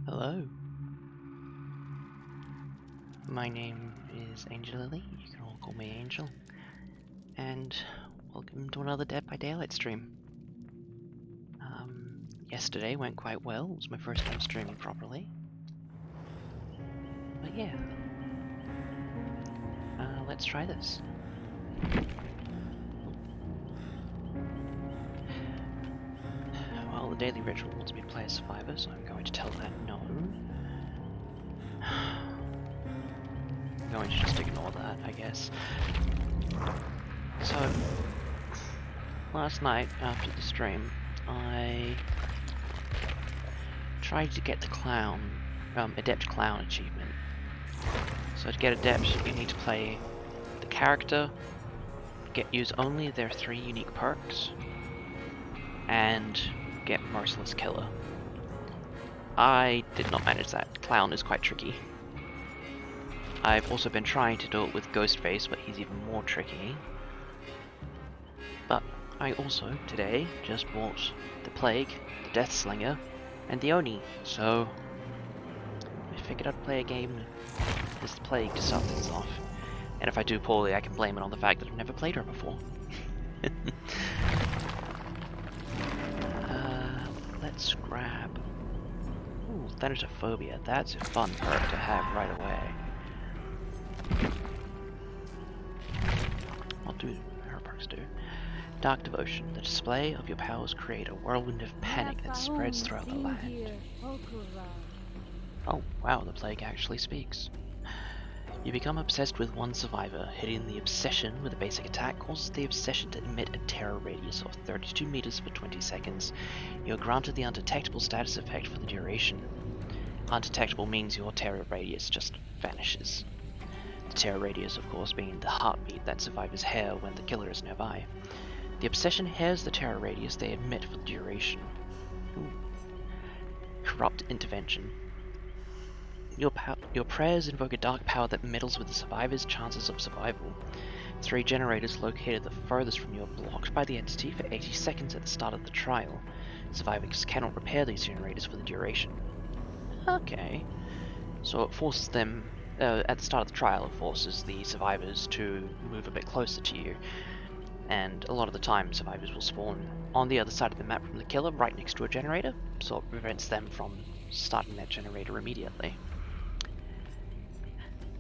Hello. My name is Angel Lily. You can all call me Angel. And welcome to another Dead by Daylight stream. Yesterday went quite well. It was my first time streaming properly. But yeah. Let's try this. Well, the daily ritual wants me to play a survivor, so I'm going to tell that no. I'm going to just ignore that, I guess. So, last night after the stream, I tried to get the clown, adept clown achievement. So to get adept, you need to play the character, use only their 3 unique perks, and get merciless killer. I did not manage that. Clown is quite tricky. I've also been trying to do it with Ghostface, but he's even more tricky. But I also, today, just bought the Plague, the Death Slinger, and the Oni, so I figured I'd play a game as the Plague to start things off. And if I do poorly, I can blame it on the fact that I've never played her before. Let's grab... Ooh, Thanatophobia. That's a fun perk to have right away. What do her perks do? Dark Devotion. The display of your powers create a whirlwind of panic that spreads throughout the land. Oh, wow, the Plague actually speaks. You become obsessed with one survivor. Hitting the obsession with a basic attack causes the obsession to emit a terror radius of 32 meters for 20 seconds. You are granted the undetectable status effect for the duration. Undetectable means your terror radius just vanishes. The terror radius, of course, being the heartbeat that survivors hear when the killer is nearby. The obsession hears the terror radius they emit for the duration. Ooh. Corrupt Intervention. Your prayers invoke a dark power that meddles with the survivor's chances of survival. 3 generators located the furthest from you are blocked by the entity for 80 seconds at the start of the trial. Survivors cannot repair these generators for the duration. Okay. So it forces them, at the start of the trial, it forces the survivors to move a bit closer to you. And a lot of the time, survivors will spawn on the other side of the map from the killer, right next to a generator, so it prevents them from starting that generator immediately.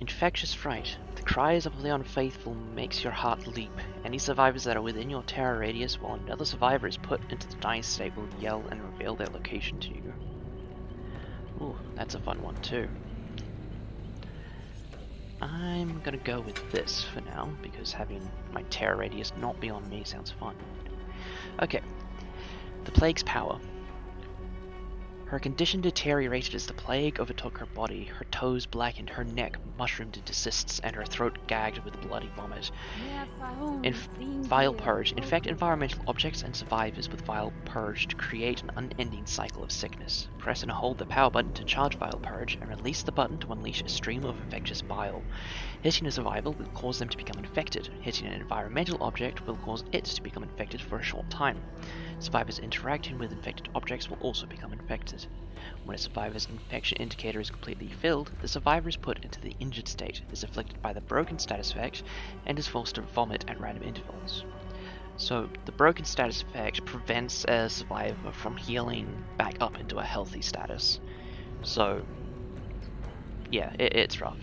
Infectious Fright. The cries of the unfaithful makes your heart leap. Any survivors that are within your terror radius while another survivor is put into the dying state will yell and reveal their location to you. Ooh, that's a fun one too. I'm gonna go with this for now, because having my terror radius not be on me sounds fun. Okay, the Plague's power. Her condition deteriorated as the Plague overtook her body. Her toes blackened, her neck mushroomed into cysts, and her throat gagged with bloody vomit. Vile Purge. Infect environmental objects and survivors with Vile Purge to create an unending cycle of sickness. Press and hold the power button to charge Vile Purge, and release the button to unleash a stream of infectious bile. Hitting a survivor will cause them to become infected. Hitting an environmental object will cause it to become infected for a short time. Survivors interacting with infected objects will also become infected. When a survivor's infection indicator is completely filled, the survivor is put into the injured state, is afflicted by the broken status effect, and is forced to vomit at random intervals. So, the broken status effect prevents a survivor from healing back up into a healthy status. So, yeah, it's rough.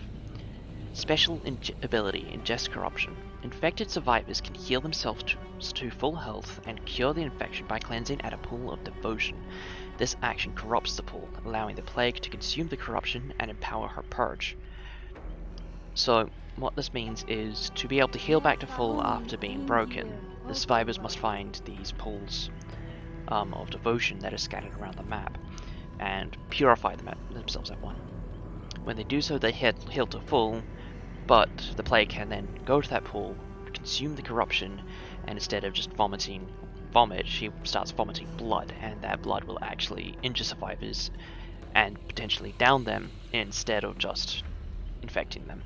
Special ability, Ingest Corruption. Infected survivors can heal themselves to full health and cure the infection by cleansing at a pool of devotion. This action corrupts the pool, allowing the Plague to consume the corruption and empower her purge. So, what this means is, to be able to heal back to full after being broken, the survivors must find these pools of devotion that are scattered around the map, and purify themselves at one. When they do so, they heal to full, but the Plague can then go to that pool, consume the corruption, and instead of just vomiting vomit, she starts vomiting blood, and that blood will actually injure survivors and potentially down them instead of just infecting them.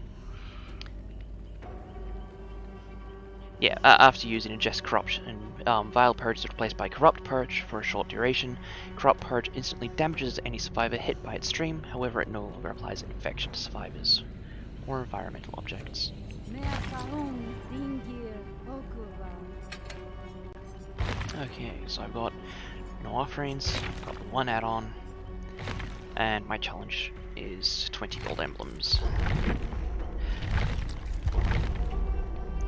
Yeah, after using Ingest Corrupt, and Vile Purge is replaced by Corrupt Purge for a short duration. Corrupt Purge instantly damages any survivor hit by its stream, however it no longer applies infection to survivors or environmental objects. Okay, so I've got no offerings, I've got the one add-on, and my challenge is 20 gold emblems.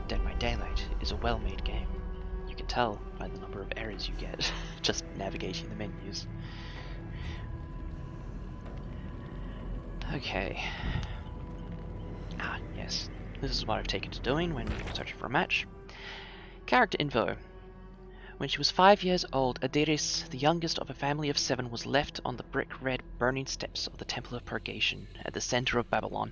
Dead by Daylight is a well-made game. You can tell by the number of errors you get just navigating the menus. Okay. Ah, yes. This is what I've taken to doing when searching for a match. Character info. When she was 5 years old, Adiris, the youngest of a family of 7, was left on the brick-red burning steps of the Temple of Purgation at the center of Babylon.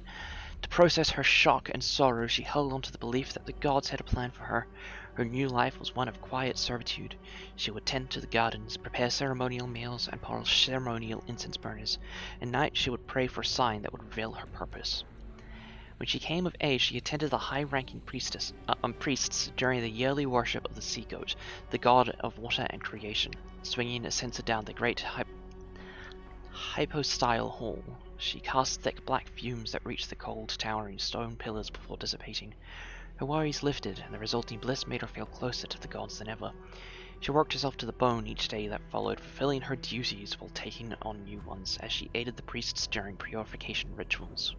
To process her shock and sorrow, she held on to the belief that the gods had a plan for her. Her new life was one of quiet servitude. She would tend to the gardens, prepare ceremonial meals, and polish ceremonial incense burners. At night, she would pray for a sign that would reveal her purpose. When she came of age, she attended the high-ranking priests during the yearly worship of the sea goat, the god of water and creation. Swinging a censer down the great hypostyle hall, she cast thick black fumes that reached the cold, towering stone pillars before dissipating. Her worries lifted, and the resulting bliss made her feel closer to the gods than ever. She worked herself to the bone each day that followed, fulfilling her duties while taking on new ones as she aided the priests during purification rituals.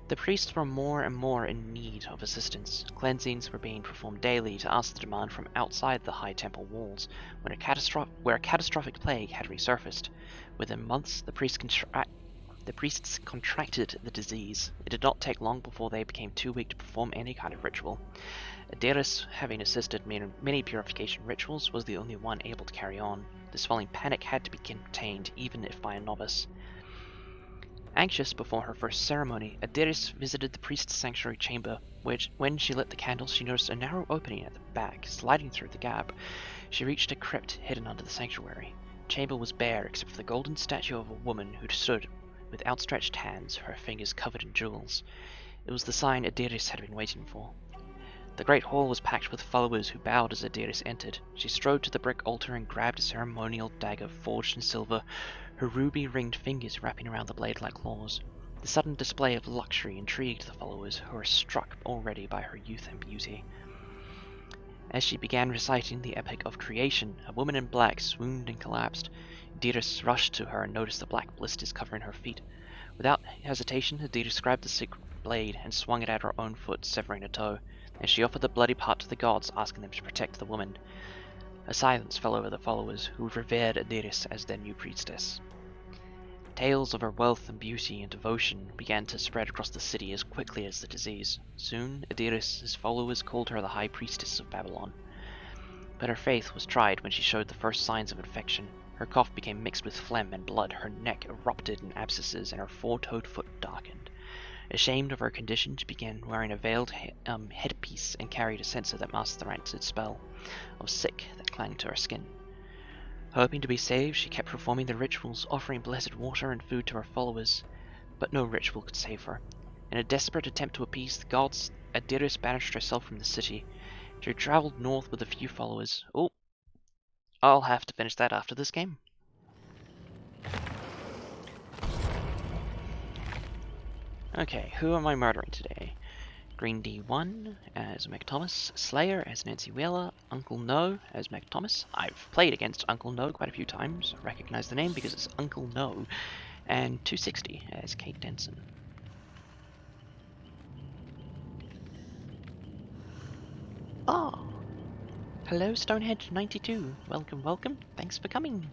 The priests were more and more in need of assistance. Cleansings were being performed daily to answer the demand from outside the high temple walls, where a catastrophic plague had resurfaced. Within months, the priests contracted the disease. It did not take long before they became too weak to perform any kind of ritual. Adiris, having assisted many purification rituals, was the only one able to carry on. The swelling panic had to be contained, even if by a novice. Anxious before her first ceremony, Adiris visited the priest's sanctuary chamber, which, when she lit the candles, she noticed a narrow opening at the back. Sliding through the gap, she reached a crypt hidden under the sanctuary. The chamber was bare except for the golden statue of a woman who stood with outstretched hands, her fingers covered in jewels. It was the sign Adiris had been waiting for. The great hall was packed with followers who bowed as Adiris entered. She strode to the brick altar and grabbed a ceremonial dagger forged in silver, her ruby-ringed fingers wrapping around the blade like claws. The sudden display of luxury intrigued the followers, who were struck already by her youth and beauty. As she began reciting the epic of creation, a woman in black swooned and collapsed. Adiris rushed to her and noticed the black blisters covering her feet. Without hesitation, Adiris grabbed the sacred blade and swung it at her own foot, severing a toe. Then she offered the bloody part to the gods, asking them to protect the woman. A silence fell over the followers, who revered Adiris as their new priestess. Tales of her wealth and beauty and devotion began to spread across the city as quickly as the disease. Soon, Adiris' followers called her the High Priestess of Babylon. But her faith was tried when she showed the first signs of infection. Her cough became mixed with phlegm and blood, her neck erupted in abscesses, and her four-toed foot darkened. Ashamed of her condition, she began wearing a veiled headpiece and carried a censer that masked the rancid smell of sick that clung to her skin. Hoping to be saved, she kept performing the rituals, offering blessed water and food to her followers, but no ritual could save her. In a desperate attempt to appease the gods, Adiris banished herself from the city. She traveled north with a few followers. Oh, I'll have to finish that after this game. Okay, who am I murdering today? Green D1 as Meg Thomas, Slayer as Nancy Wheeler, Uncle No as Meg Thomas. I've played against Uncle No quite a few times. I recognize the name because it's Uncle No. And 260 as Kate Denson. Oh! Hello Stonehenge92. Welcome, welcome. Thanks for coming.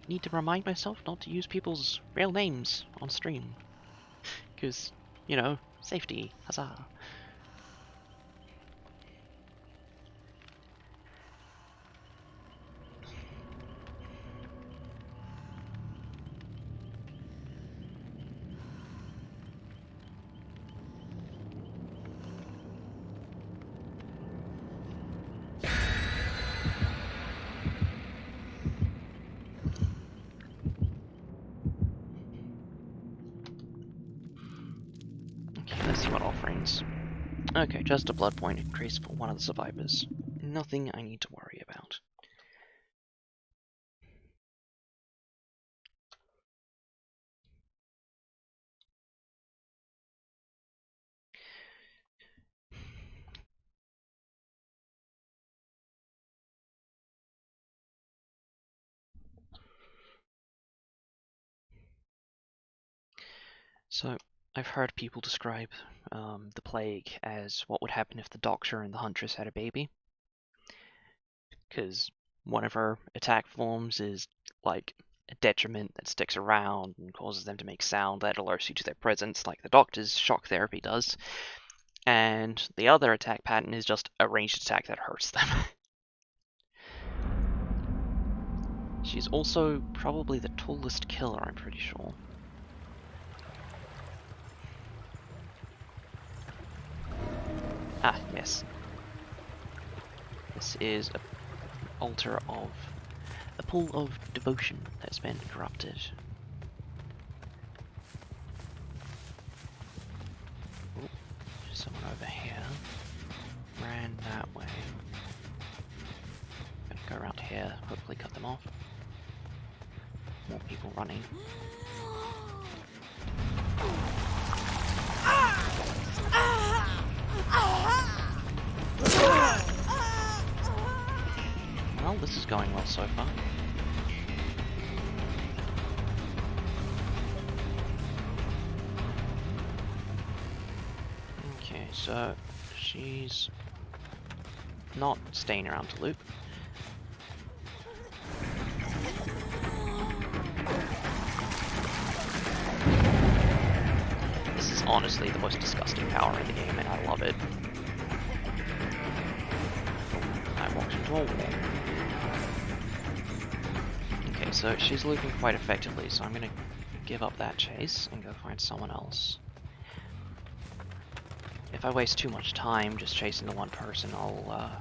Need to remind myself not to use people's real names on stream. Because, you know, safety. Huzzah. Okay, let's see what offerings. Okay, just a blood point increase for one of the survivors. Nothing I need to worry about. So, I've heard people describe the plague as what would happen if the Doctor and the Huntress had a baby. Because one of her attack forms is like a detriment that sticks around and causes them to make sound that alerts you to their presence, like the Doctor's shock therapy does. And the other attack pattern is just a ranged attack that hurts them. She's also probably the tallest killer, I'm pretty sure. Ah, yes. This is an altar of a pool of devotion that's been corrupted. Oh, there's someone over here. Ran that way. Gonna go around here, hopefully cut them off. More people running. Well, this is going well so far. Okay, so she's not staying around to loot. This is honestly the most disgusting power in the game, and I love it. I walked into a wall. Okay, so she's looting quite effectively, so I'm gonna give up that chase and go find someone else. If I waste too much time just chasing the one person, I'll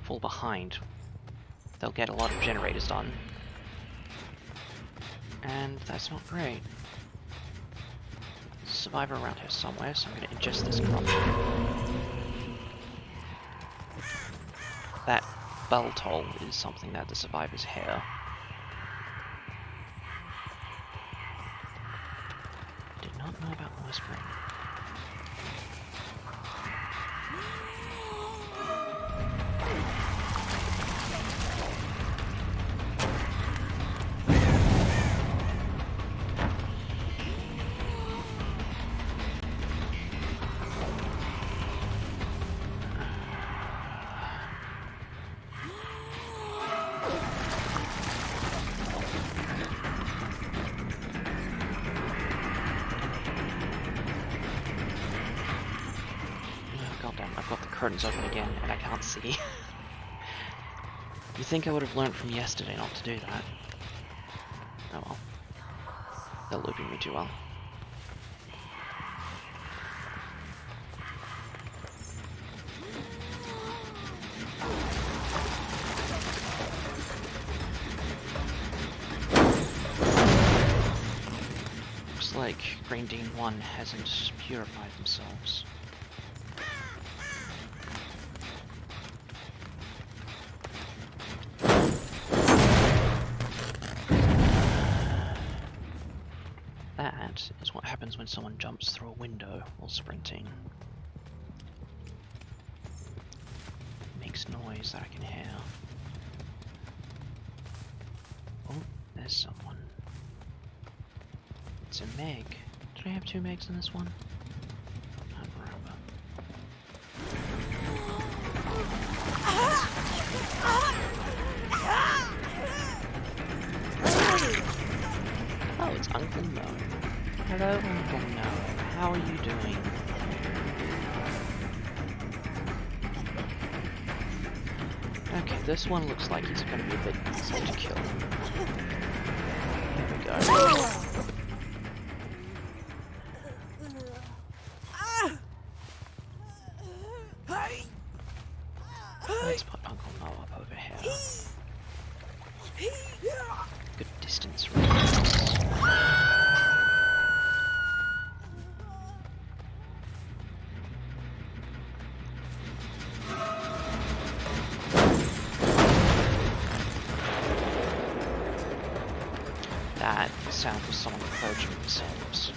fall behind. They'll get a lot of generators done. And that's not great. There's a survivor around here somewhere, so I'm gonna ingest this corruption. That bell toll is something that the survivors hear. Did not know about the whispering. Curtains open again, and I can't see. You think I would have learned from yesterday not to do that? Oh well. They're looping me too well. Looks like Green Dean 1 hasn't purified themselves. That is what happens when someone jumps through a window while sprinting. Makes noise that I can hear. Oh, there's someone. It's a Meg. Did I have 2 Megs in this one? I can't remember. Oh, it's Uncle Mo. Hello, Uncle Mo. How are you doing? Okay, this one looks like he's going to be a bit easy to kill. There we go. Let's put Uncle Mo up over here. Good distance range. sound was someone purging themselves.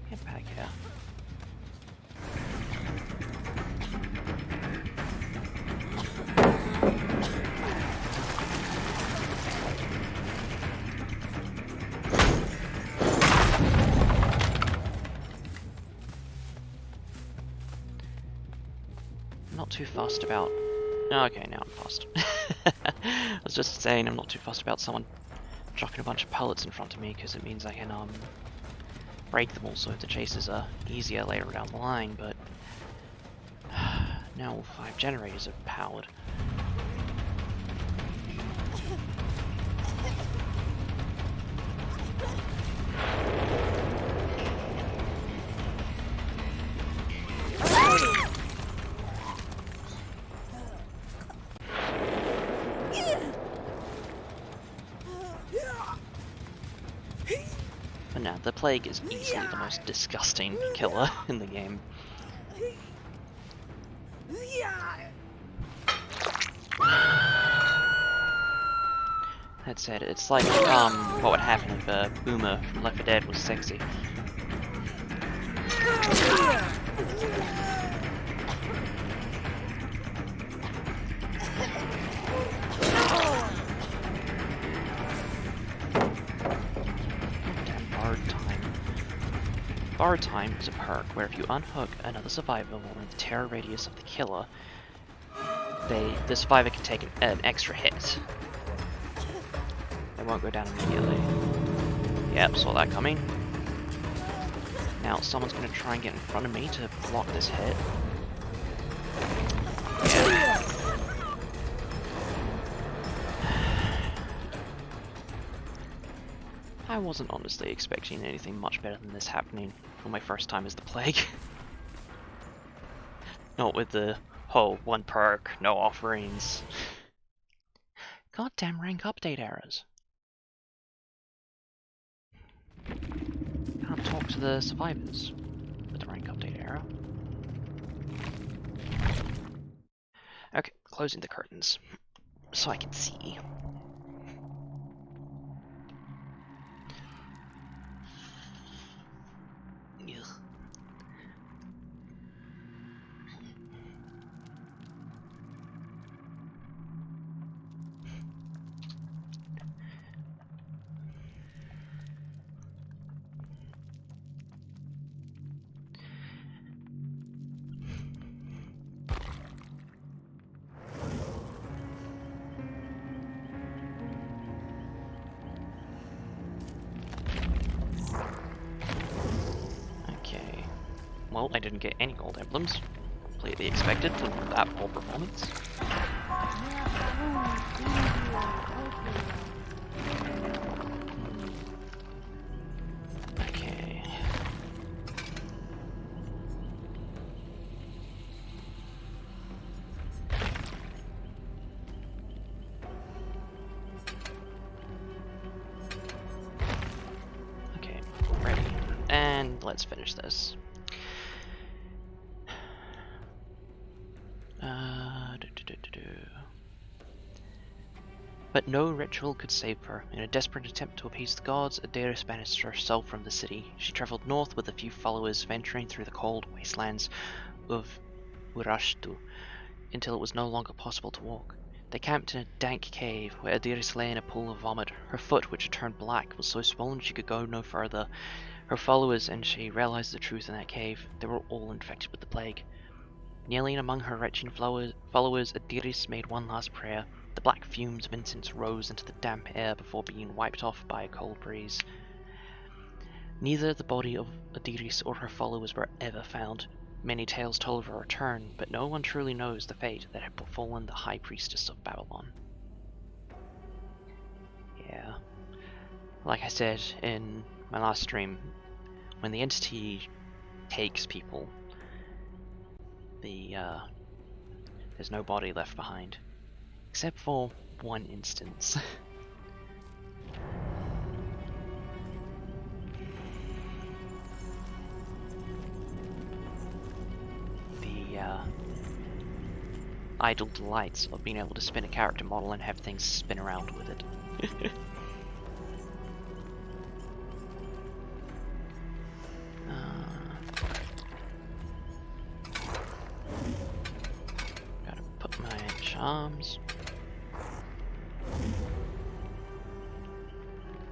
Get back here. Not too fussed about... Okay, now I'm fussed. I was just saying I'm not too fussed about someone dropping a bunch of pellets in front of me, because it means I can break them also if the chases are easier later down the line, but now all 5 generators are powered. But now, the plague is easily the most disgusting killer in the game. That said, it's like what would happen if Boomer from Left 4 Dead was sexy. Borrowed Time is a perk where if you unhook another survivor within the terror radius of the killer, the survivor can take an extra hit. They won't go down immediately. Yep, saw that coming. Now someone's going to try and get in front of me to block this hit. Yeah. I wasn't honestly expecting anything much better than this happening for my first time as the Plague. Not with the whole one perk, no offerings. Goddamn rank update errors. Can't talk to the survivors with the rank update error. Okay, closing the curtains so I can see. Ugh. Well, I didn't get any gold emblems. Completely expected from that poor performance. Okay. Okay, ready. And let's finish this. But no ritual could save her. In a desperate attempt to appease the gods, Adiris banished herself from the city. She travelled north with a few followers, venturing through the cold wastelands of Urashtu, until it was no longer possible to walk. They camped in a dank cave, where Adiris lay in a pool of vomit. Her foot, which had turned black, was so swollen she could go no further. Her followers and she realized the truth in that cave. They were all infected with the plague. Kneeling among her retching followers, Adiris made one last prayer. The black fumes of incense rose into the damp air before being wiped off by a cold breeze. Neither the body of Adiris or her followers were ever found. Many tales told of her return, but no one truly knows the fate that had befallen the High Priestess of Babylon. Yeah. Like I said in my last stream, when the entity takes people, there's no body left behind. Except for one instance. Idle delights of being able to spin a character model and have things spin around with it. Gotta put my charms.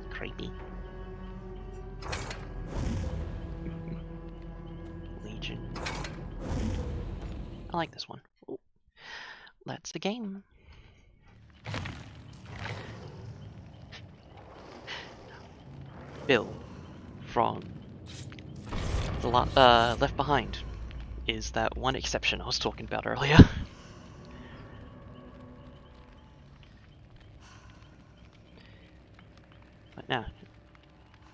Creepy. Legion. I like this one. Ooh. That's the game. Bill from the Left Behind is that one exception I was talking about earlier. But now,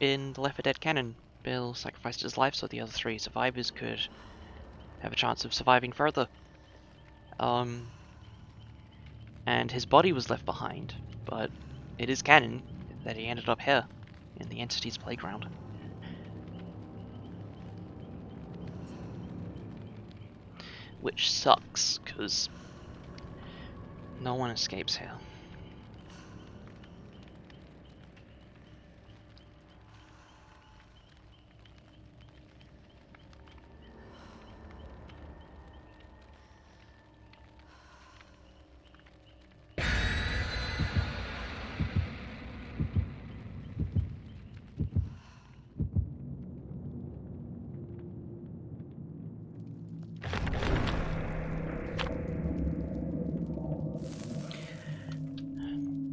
in the Left 4 Dead canon, Bill sacrificed his life so the other 3 survivors could have a chance of surviving further. And his body was left behind, but it is canon that he ended up here, in the entity's playground. Which sucks, because no one escapes here.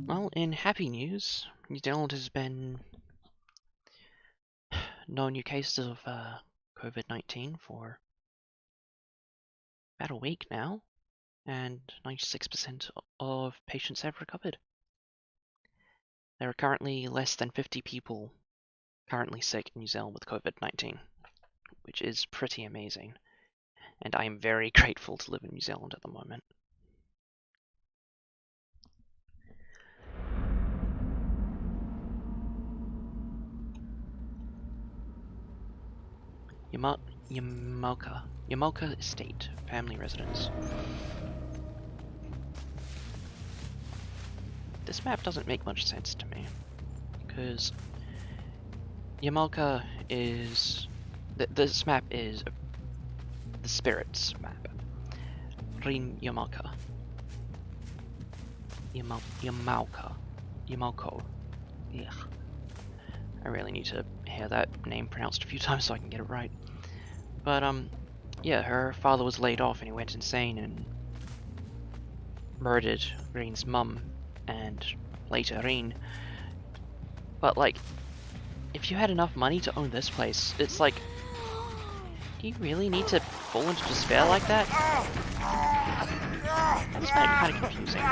Well, in happy news, New Zealand has been no new cases of COVID-19 for about a week now, and 96% of patients have recovered. There are currently less than 50 people currently sick in New Zealand with COVID-19, which is pretty amazing, and I am very grateful to live in New Zealand at the moment. Yamalka Estate, family residence. This map doesn't make much sense to me, because Yamalka is... This map is the spirits map. Rin Yamalka. Yamalko. Yeah. I really need to hear that name pronounced a few times so I can get it right. But, yeah, her father was laid off and he went insane and murdered Reen's mum and later Reen. But, like, if you had enough money to own this place, it's like, do you really need to fall into despair like that? That's kind of confusing.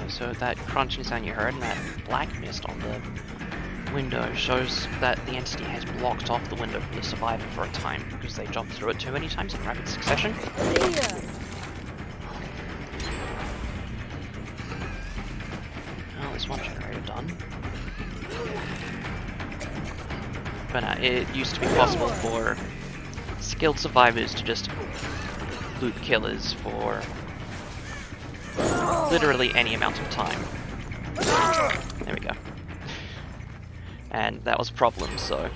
So that crunching sound you heard and that black mist on the window shows that the entity has blocked off the window from the survivor for a time because they jumped through it too many times in rapid succession. Well, there's one generator done. But it used to be possible for skilled survivors to just loot killers for literally any amount of time. There we go. And that was a problem, so...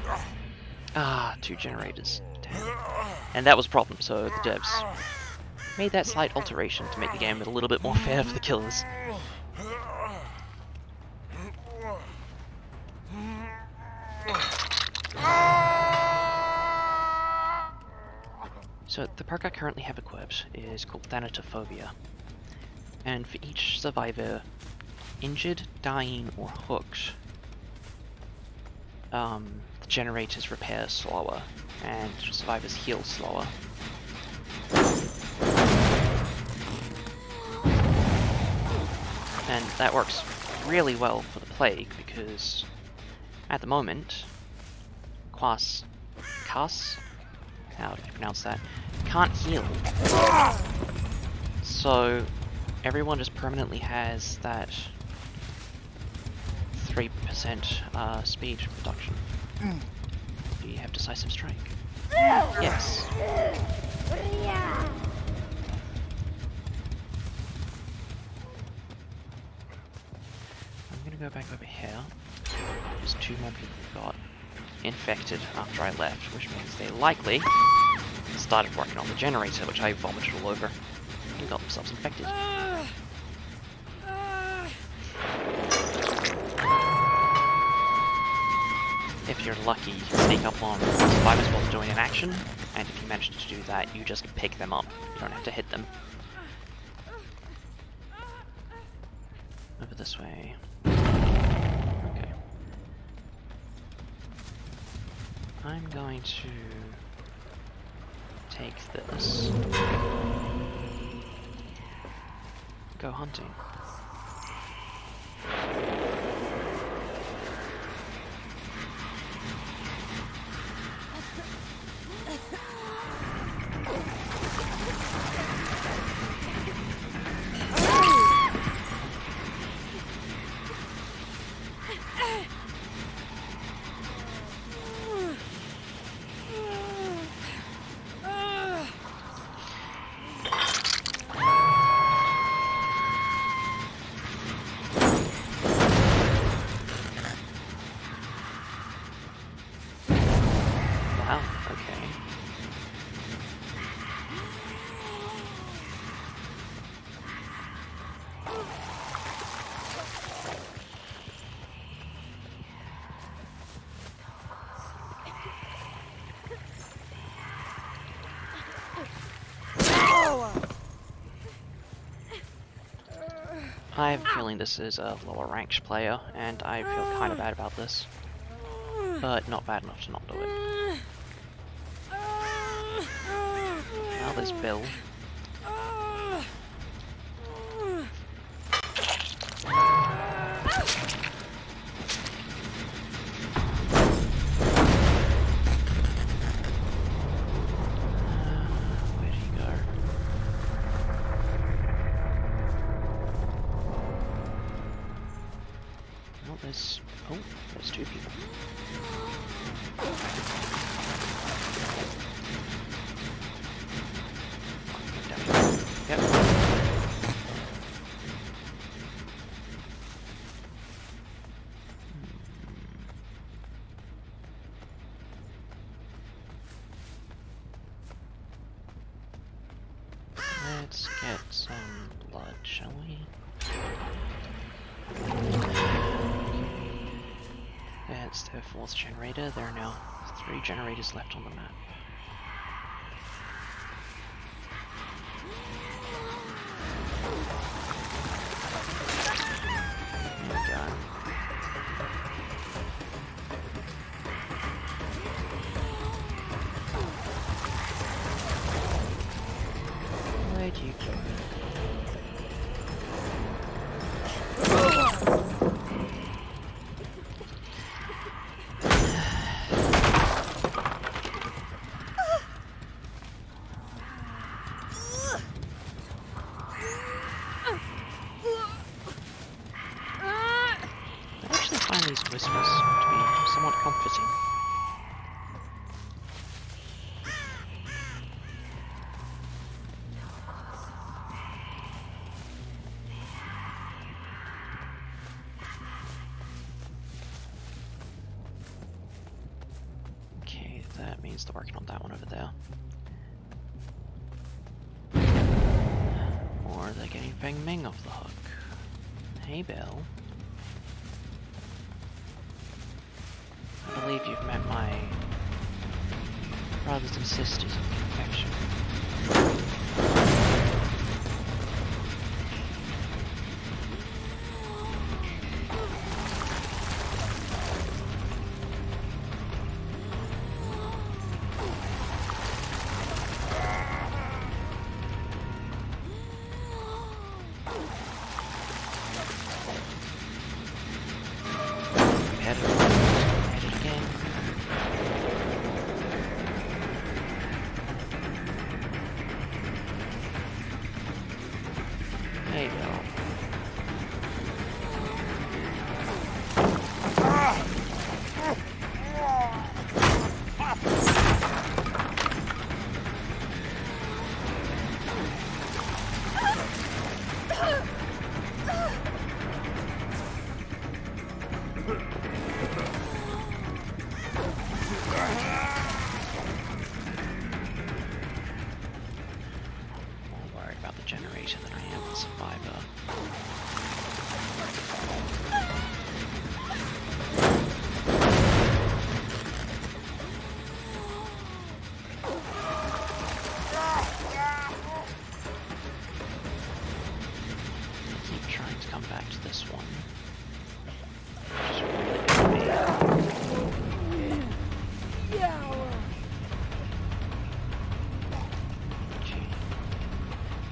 Ah, 2 generators. Damn. And that was a problem, so the devs made that slight alteration to make the game a little bit more fair for the killers. So the perk I currently have equipped is called Thanatophobia, and for each survivor injured, dying, or hooked, the generators repair slower, and survivors heal slower. And that works really well for the plague, because at the moment, Cas, how do you pronounce that, can't heal. So everyone just permanently has that 3% speed reduction. Do you have decisive strike? Yes. I'm gonna go back over here. There's 2 more people who got infected after I left, which means they likely started working on the generator, which I vomited all over, and got themselves infected. If you're lucky, you can sneak up on survivors while they're doing an action, and if you manage to do that, you just pick them up. You don't have to hit them. Over this way. Okay. I'm going to take this. Go hunting. I have a feeling this is a lower ranked player, and I feel kind of bad about this. But not bad enough to not do it. Now there's Bill. Where'd he go? Oh, there's 2 people. Yep. Let's get some blood, shall we? That's their 4th generator. There are now 3 generators left on the map. There we go. Where'd you go? These whispers to be somewhat comforting. Okay, that means they're working on that one over there. are they getting Feng Ming off the hook? Hey, Bill. I believe you've met my brothers and sisters of confection.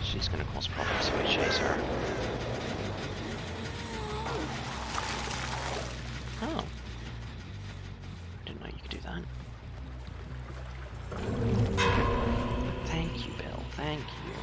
She's gonna cause problems if we chase her. Oh. Didn't know you could do that. Thank you, Bill. Thank you.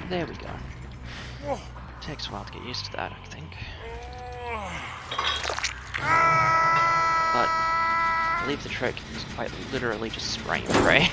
There we go. Takes a while to get used to that, I think. But I believe the trick is quite literally just spray and pray.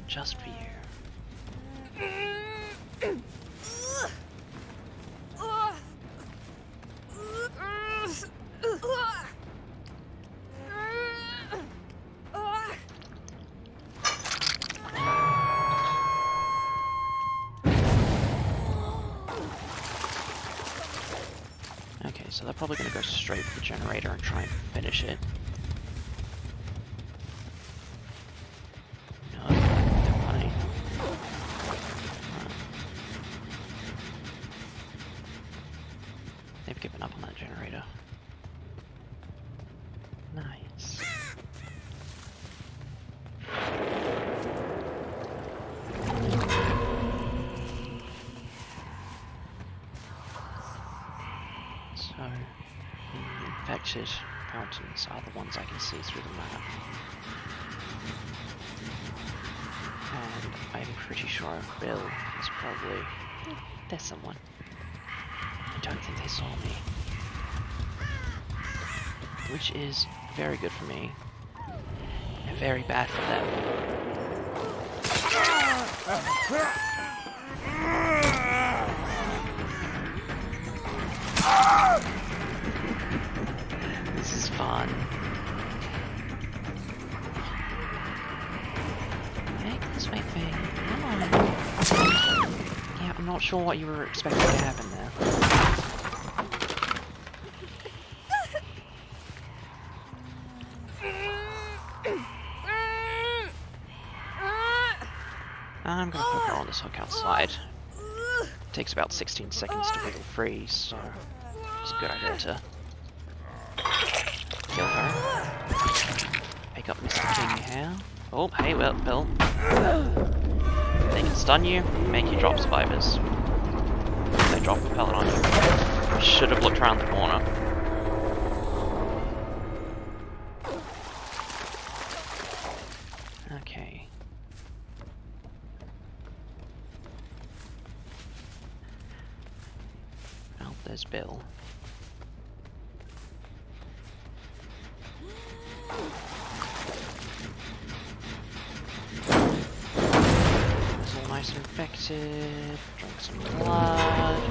Just for you. Okay, so they're probably going to go straight for the generator and try and finish it. They've given up on that generator. Nice. So, the infected fountains are the ones I can see through the map. And I'm pretty sure Bill is probably... there's someone. I don't think they saw me. Which is very good for me, and very bad for them. This is fun. Hey, this way, thing. Come on. Yeah, I'm not sure what you were expecting to happen there. I'm gonna put her on this hook outside. It takes about 16 seconds to wiggle free, so it's a good idea to kill her. Pick up Mr. King here. Oh, hey, well, Bill. They can stun you, make you drop survivors. They drop the pellet on you. I should have looked around the corner. Okay. Well, there's Bill. It's all nice and infected. Drink some blood.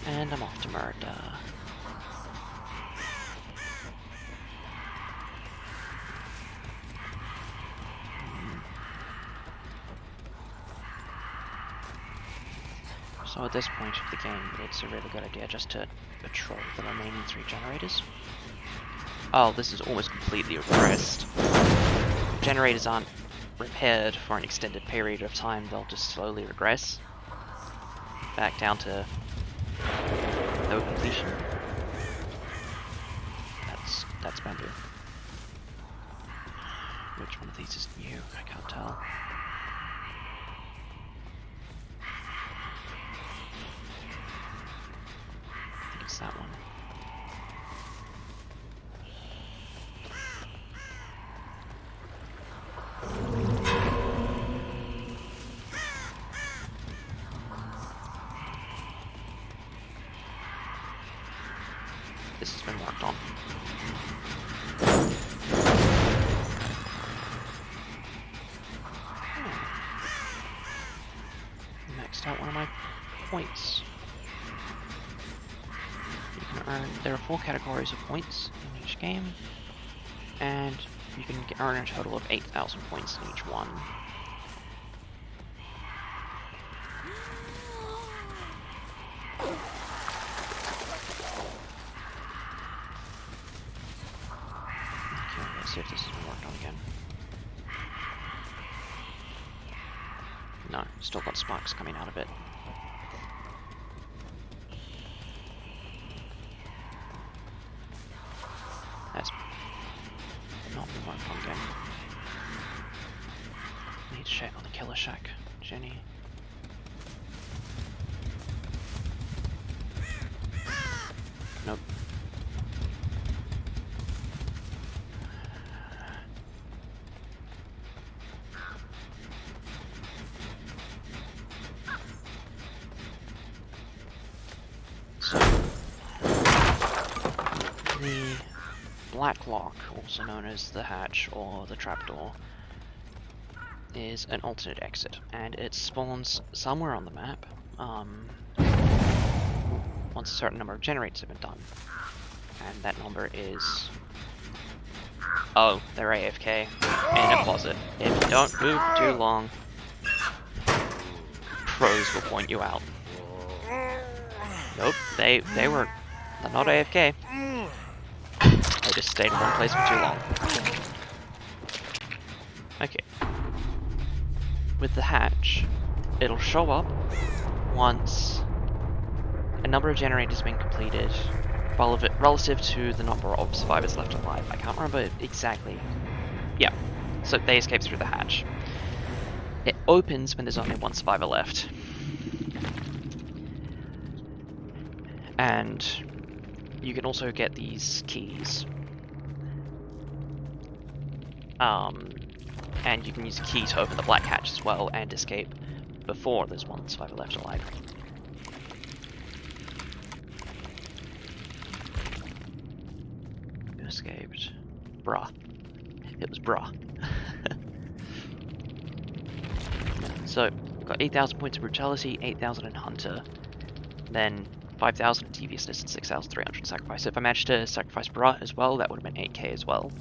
And I'm off to murder. So at this point of the game, it's a really good idea just to patrol the remaining 3 generators. Oh, this is almost completely regressed. Generators aren't repaired for an extended period of time, they'll just slowly regress. Back down to no completion. That's bamboo. Which one of these is new? I can't tell. I think it's that one. This has been worked on. Maxed out one of my points. You can earn. There are 4 categories of points in each game, and you can earn a total of 8,000 points in each one. See if this has been worked on again. No, still got sparks coming out of it. That's not been worked on again. Need to check on the killer shack, Jenny. Nope. The black lock, also known as the hatch or the trapdoor, is an alternate exit, and it spawns somewhere on the map once a certain number of generators have been done. And that number is... oh, they're AFK in a closet. If you don't move too long, pros will point you out. Nope, they're not AFK. They just stayed in one place for too long. Okay. With the hatch, it'll show up once a number of generators have been completed relative to the number of survivors left alive. I can't remember exactly. Yeah, so they escape through the hatch. It opens when there's only 1 survivor left. And you can also get these keys. And you can use a key to open the black hatch as well and escape before there's 1 survivor left alive. Who escaped? Bruh. It was bruh. So, we've got 8,000 points of brutality, 8,000 in hunter. Then 5,000 deviousness and 6,300 sacrifice. So if I managed to sacrifice Barat as well, that would have been 8k as well.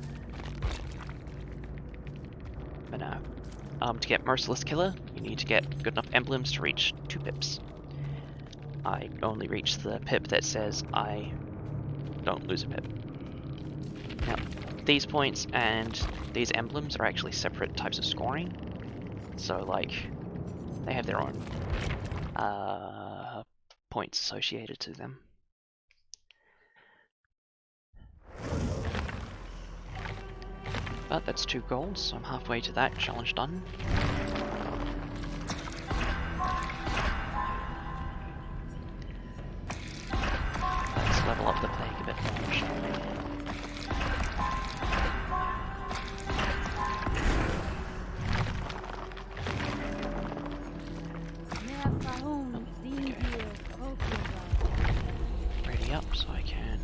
But no. To get Merciless Killer, you need to get good enough emblems to reach 2 pips. I only reached the pip that says I don't lose a pip. Now, these points and these emblems are actually separate types of scoring. So, like, they have their own points associated to them. But that's 2 golds, so I'm halfway to that challenge done. Let's level up the plague a bit more, shall we? Ready up so I can...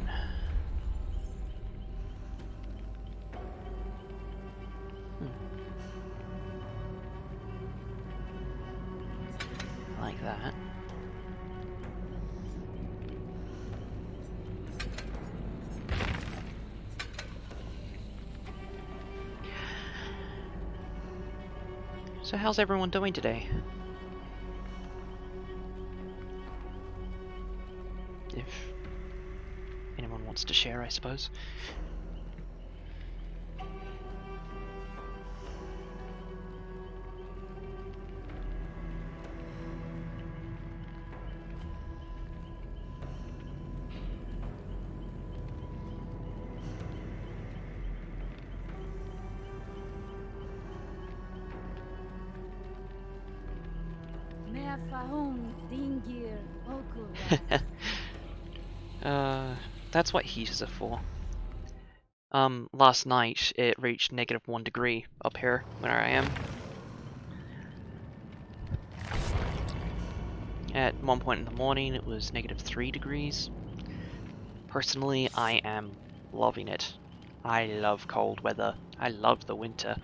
like that. So how's everyone doing today? If anyone wants to share, I suppose. That's what heaters are for. Last night it reached -1 degree up here where I am. At one point in the morning it was -3 degrees. Personally, I am loving it. I love cold weather. I love the winter.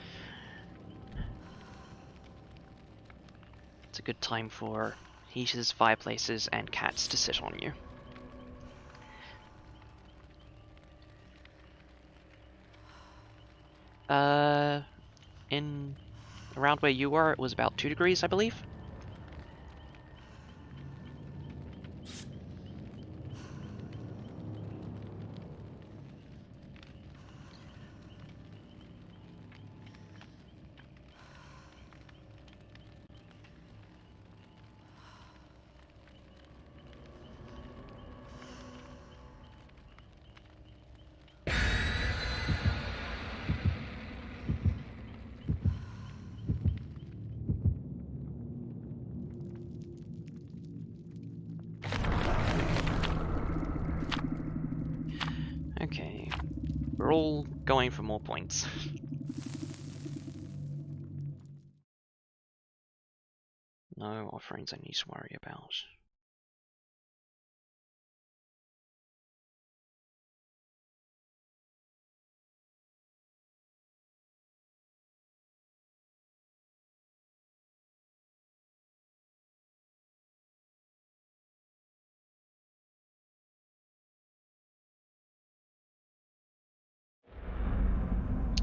It's a good time for heaters, fireplaces, and cats to sit on you. In around where you were, it was about 2 degrees, I believe. Okay, we're all going for more points. No offerings I need to worry about.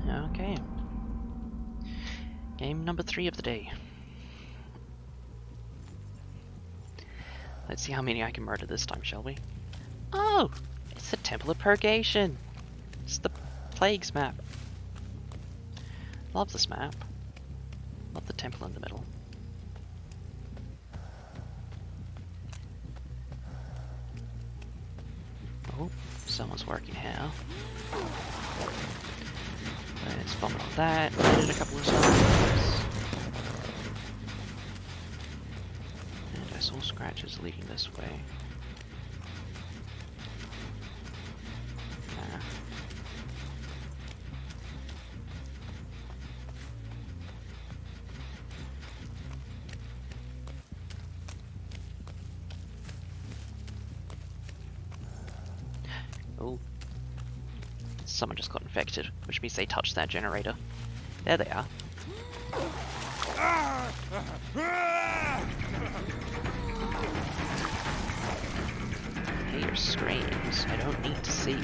Okay. Game number 3 of the day. Let's see how many I can murder this time, shall we? Oh! It's the Temple of Purgation! It's the Plagues map. Love this map. Love the temple in the middle. Oh, someone's working here. Let's bomb on that. Landed a couple of zones. And I saw scratches leading this way. Oh. Someone just got infected, which means they touched that generator. There they are. hear your screams. I don't need to see.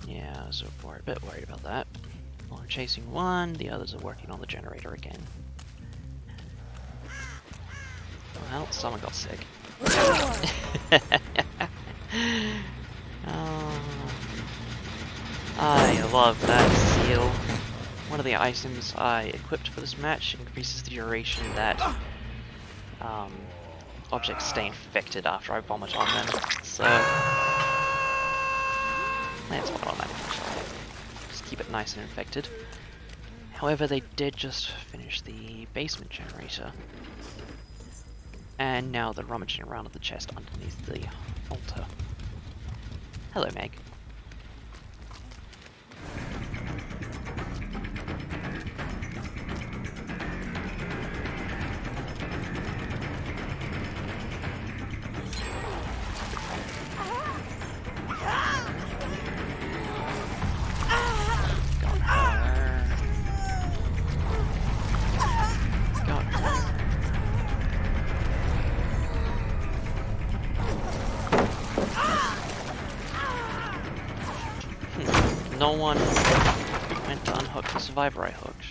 Yeah, so we're a bit worried about that. Well, I'm chasing one, the others are working on the generator again. Well, someone got sick. Oh, I love that seal. One of the items I equipped for this match increases the duration that objects stay infected after I vomit on them. So that's not automatic actually. Just keep it nice and infected. However, they did just finish the basement generator. And now they're rummaging around at the chest underneath the altar. Hello, Meg. No one went to unhook the survivor I hooked.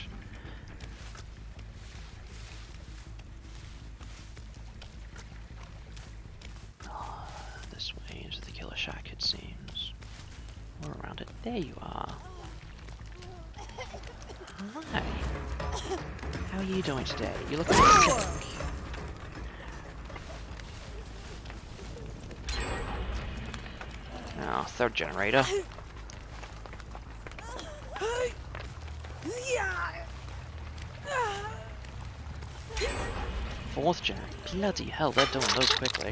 This way into the killer shack, it seems. Or around it. There you are. Hi. How are you doing today? You look sick. Oh, third generator. Fourth gen. Bloody hell, they're doing those quickly.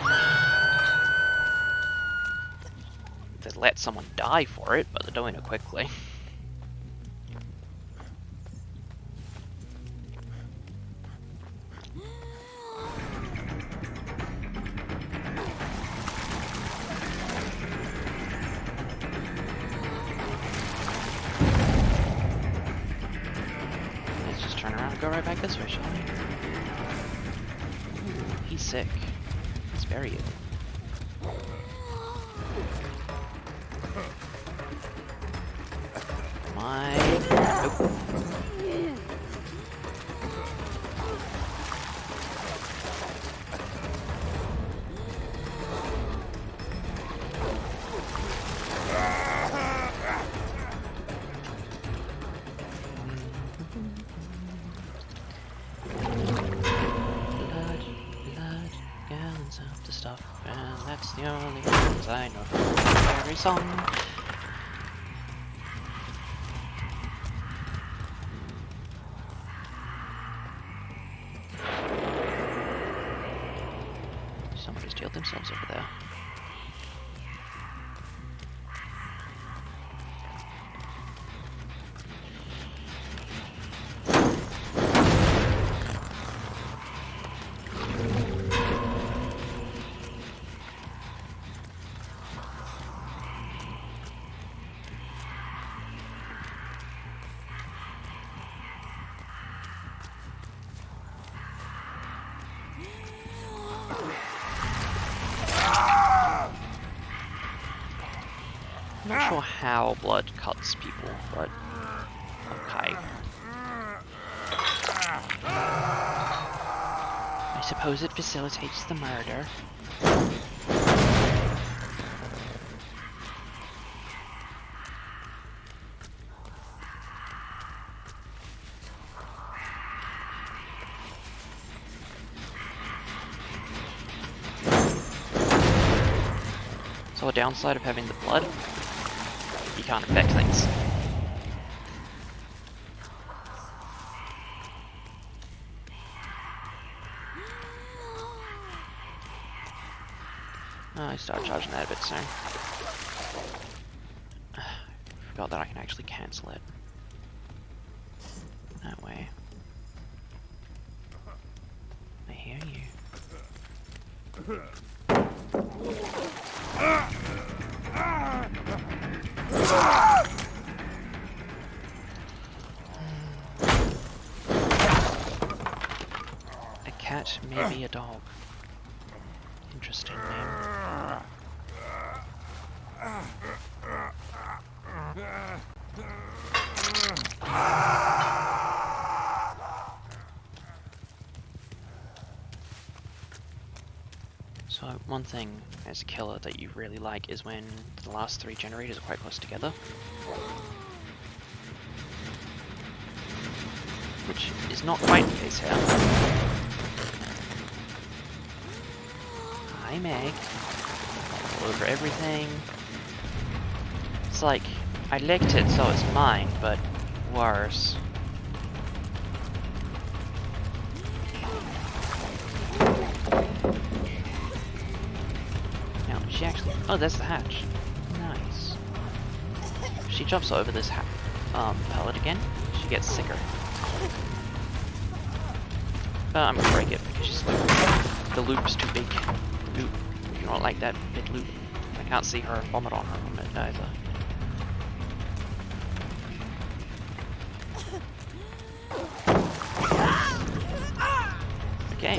They let someone die for it, but they're doing it quickly. Let's just turn around and go right back this way, shall we? He's sick. He's very ill. My... Nope. Stuff, and that's the only things I know from every song. Somebody's jailed themselves over there. I'm not sure how blood cuts people, but okay. I suppose it facilitates the murder. So a downside of having the blood, you can't infect things. I start charging that a bit soon. Forgot that I can actually cancel it. That way. I hear you. A cat, maybe a dog. Interesting name. So one thing as a killer that you really like is when the last 3 generators are quite close together. Which is not quite the case here. Hi Meg. All over everything. It's like, I licked it so it's mine, but worse. Now, she actually... Oh, there's the hatch. Nice. If she jumps over this pellet again, she gets sicker. But I'm gonna break it because she's like, the loop's too big. Loop. You don't like that big loop. I can't see her vomit on her on it either. Okay,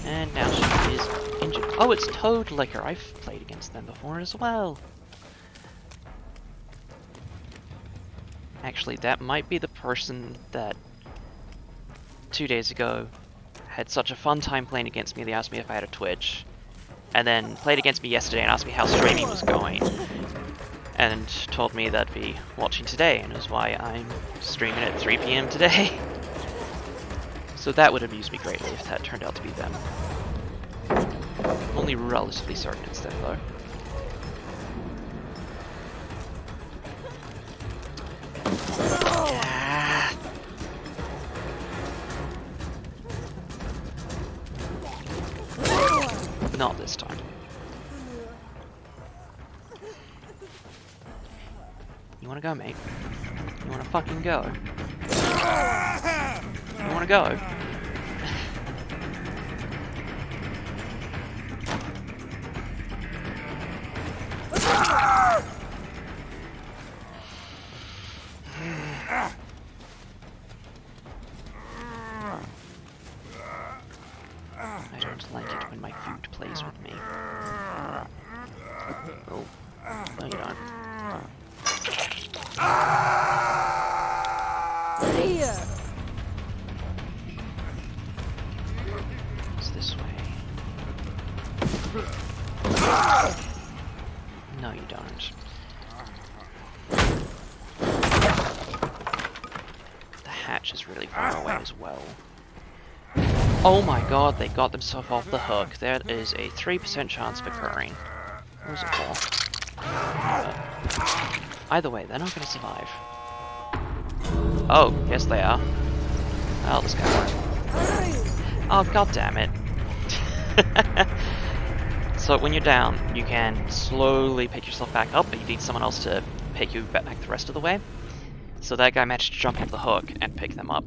and now she is injured. Oh, it's Toad Licker. I've played against them before as well. Actually, that might be the person that 2 days ago had such a fun time playing against me. They asked me if I had a Twitch, and then played against me yesterday and asked me how streaming was going, and told me that I'd be watching today, and is why I'm streaming at 3 PM today. So that would amuse me greatly if that turned out to be them. I'm only relatively certain it's them, though. Ah. Not this time. You wanna go, mate? You wanna fucking go? You wanna go? I don't like it when my food plays with me. Oh. No, you don't. It's this way. No, you don't. The hatch is really far away as well. Oh my god, they got themselves off the hook. There is a 3% chance of occurring. What was it for? Either way, they're not going to survive. Oh, yes they are. Oh, this guy won't. Oh, god damn it. So when you're down, you can slowly pick yourself back up, but you need someone else to pick you back the rest of the way. So that guy managed to jump off the hook and pick them up.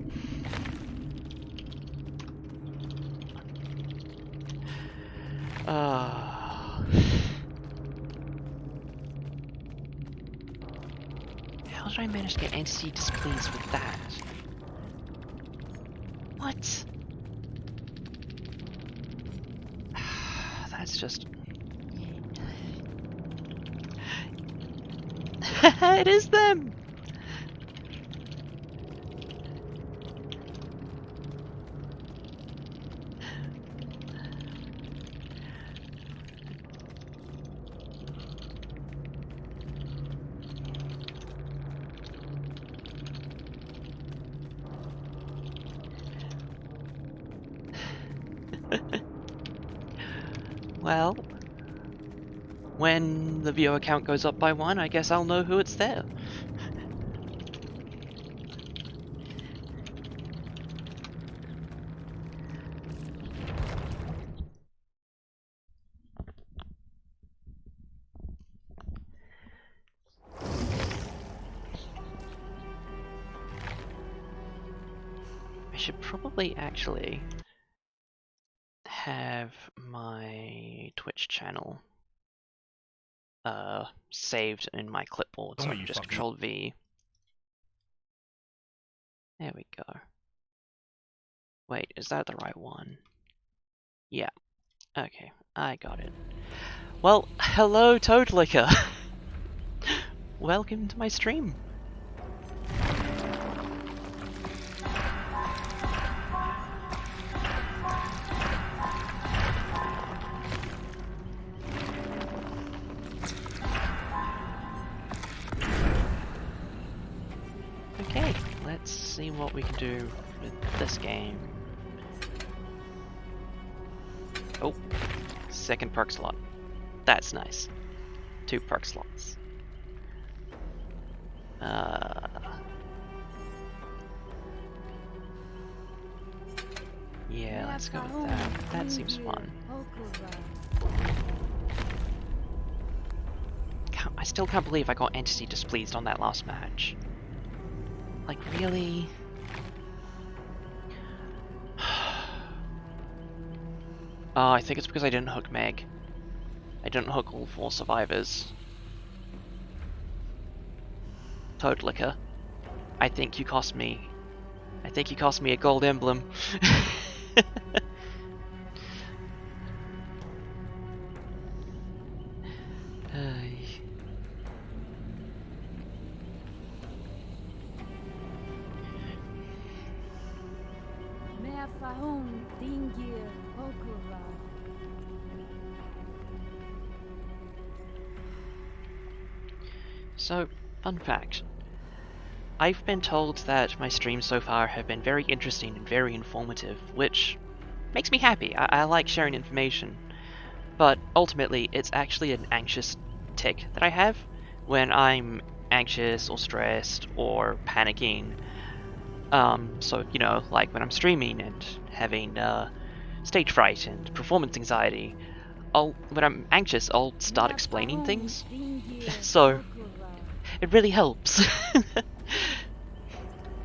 How did I manage to get entity displeased with that? What? That's just... It is them! Well, when the viewer count goes up by 1, I guess I'll know who it's there. should probably actually have my Twitch channel saved in my clipboard, so I can just Control V. There we go. Wait, is that the right one? Yeah. Okay, I got it. Well, hello Toadlicker! Welcome to my stream. Okay, let's see what we can do with this game. Oh, second perk slot. That's nice. 2 perk slots. Yeah, let's go with that. That seems fun. I still can't believe I got Entity Displeased on that last match. Like, really? I think it's because I didn't hook Meg. I didn't hook all 4 survivors. Toadlicker. I think you cost me a gold emblem. So, fun fact. I've been told that my streams so far have been very interesting and very informative, which makes me happy. I like sharing information. But ultimately, it's actually an anxious tick that I have when I'm anxious or stressed or panicking. So, you know, like when I'm streaming and having stage fright and performance anxiety, when I'm anxious, I'll start explaining things. So, it really helps.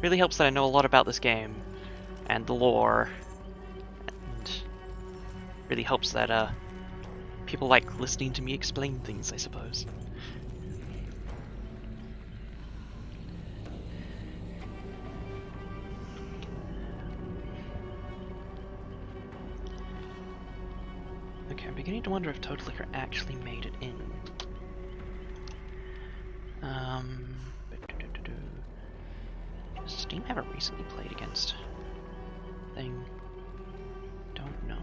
Really helps that I know a lot about this game and the lore, and really helps that people like listening to me explain things, I suppose. Okay, I'm beginning to wonder if Toadlicker actually made it in. Does Steam ever recently played against thing? Don't know.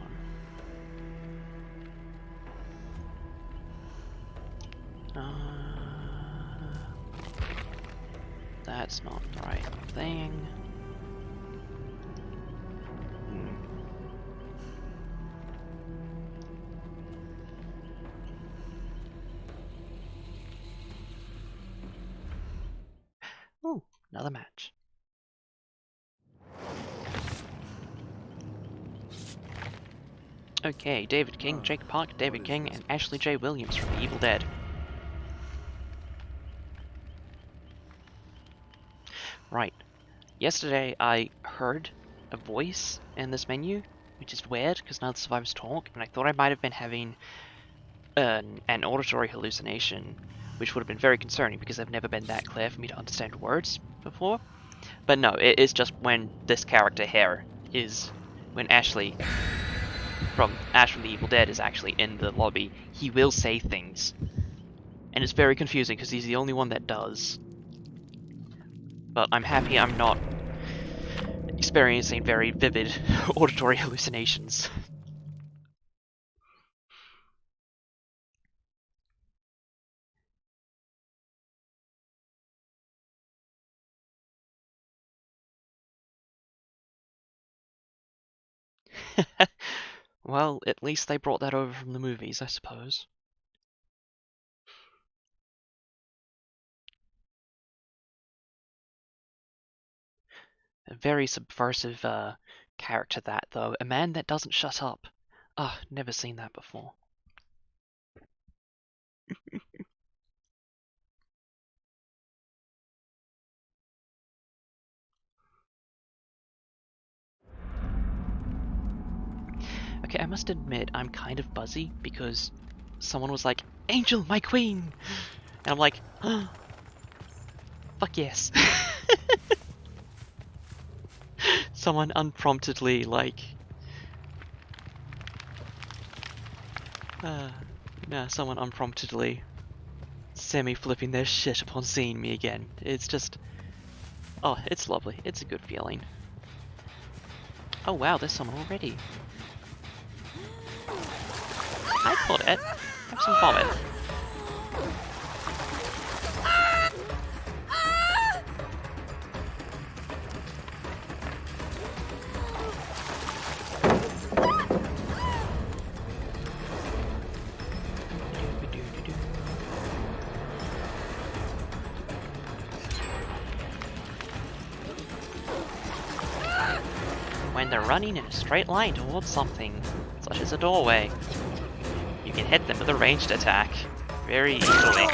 That's not the right thing. Ooh, another match. Okay, David King, Jake Park, David King, and Ashley J. Williams from The Evil Dead. Right. Yesterday I heard a voice in this menu, which is weird because none of the survivors talk, and I thought I might have been having an auditory hallucination, which would have been very concerning because they've never been that clear for me to understand words before. But no, it is just when this character here is, when Ash from The Evil Dead is actually in the lobby, he will say things. And it's very confusing because he's the only one that does. But I'm happy I'm not experiencing very vivid auditory hallucinations. Well, at least they brought that over from the movies, I suppose. A very subversive character that, though. A man that doesn't shut up. Ah, never seen that before. Okay, I must admit, I'm kind of buzzy because someone was like, Angel, my queen! And I'm like, oh, fuck yes. Someone unpromptedly, like... someone unpromptedly semi-flipping their shit upon seeing me again. It's just... Oh, it's lovely. It's a good feeling. Oh wow, there's someone already. Hi, Claudette. Have some vomit. When they're running in a straight line towards something, such as a doorway, you can hit them with a ranged attack very easily.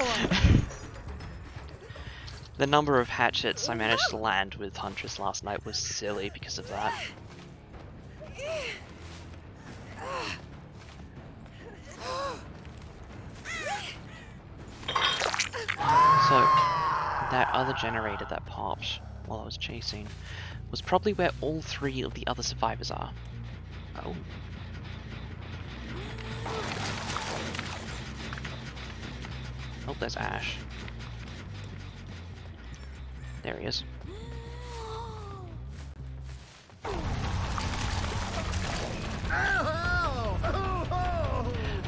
The number of hatchets I managed to land with Huntress last night was silly because of that. So, that other generator that popped while I was chasing was probably where all 3 of the other survivors are. Oh. Oh, there's Ash. There he is.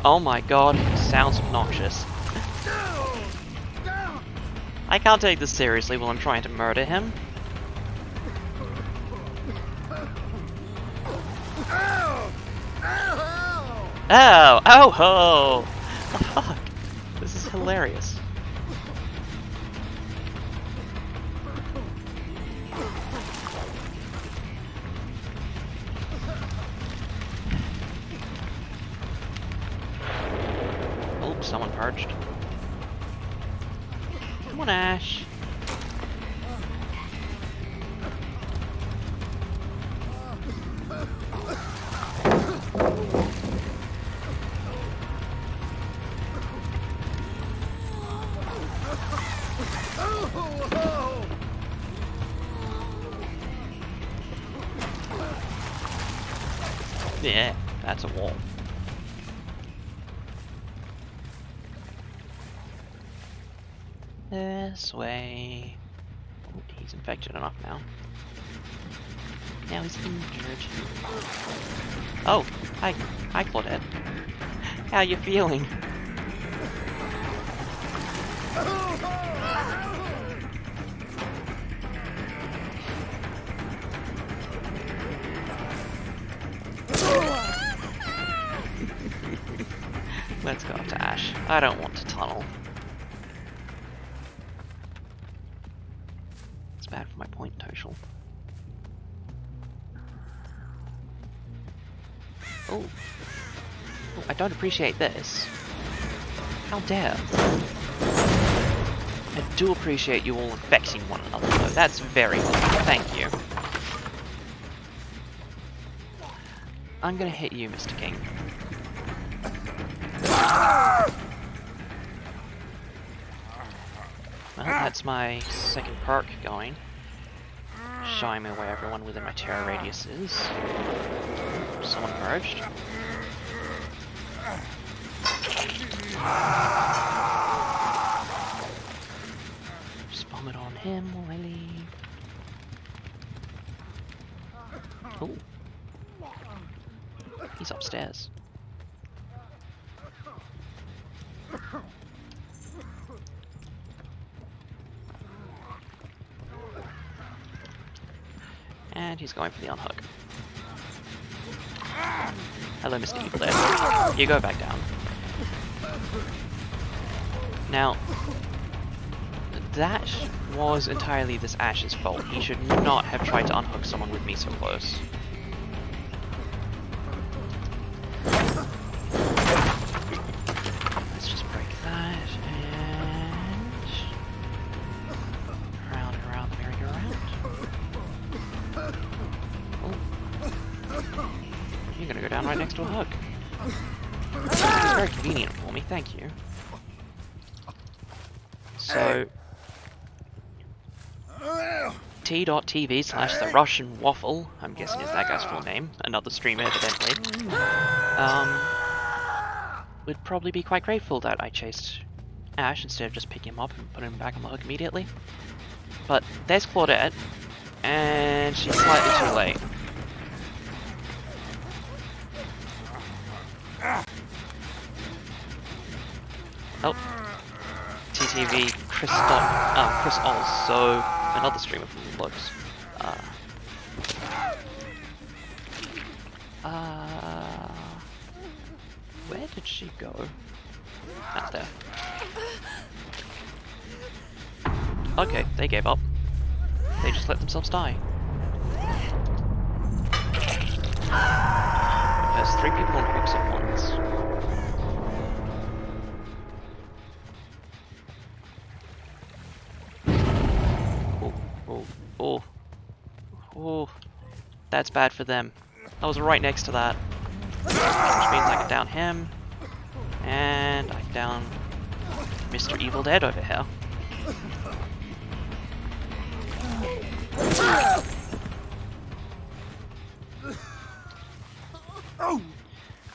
Oh my god, sounds obnoxious. I can't take this seriously while I'm trying to murder him. Oh! Oh ho! The fuck? This is hilarious. Oh, someone purged. Come on, Ash. Yeah, that's a wall. This way. Oh, he's infected enough now. Now he's injured. Oh, hi. Hi, Claudette. How you feeling? Let's go up to Ash. I don't want to tunnel. It's bad for my point total. Oh. Oh, I don't appreciate this. How dare. I do appreciate you all infecting one another though. That's very good. Thank you. I'm gonna hit you, Mr. King. Well, that's my second perk going. Showing me where everyone within my terror radius is. Someone merged. Just vomit on him while I leave. Oh. He's upstairs. And he's going for the unhook. Hello, Mr. Evil Dead. You go back down. Now, that was entirely this Ash's fault. He should not have tried to unhook someone with me so close. Let's just break that, and... round and around the merry-go-round. Oh. You're gonna go down. down right next to a hug. It's very convenient for me, thank you. So... T.TV/The Russian Waffle, I'm guessing is that guy's full name, another streamer evidently, would probably be quite grateful that I chased Ash instead of just picking him up and putting him back on the hook immediately. But there's Claudette, and she's slightly too late. Oh, TTV Chris Oz, so another streamer from the looks. Where did she go? Out there. Okay, they gave up. They just let themselves die. There's 3 people on hooks at once. Oh, that's bad for them. I was right next to that. Which means I can down him. And I can down Mr. Evil Dead over here.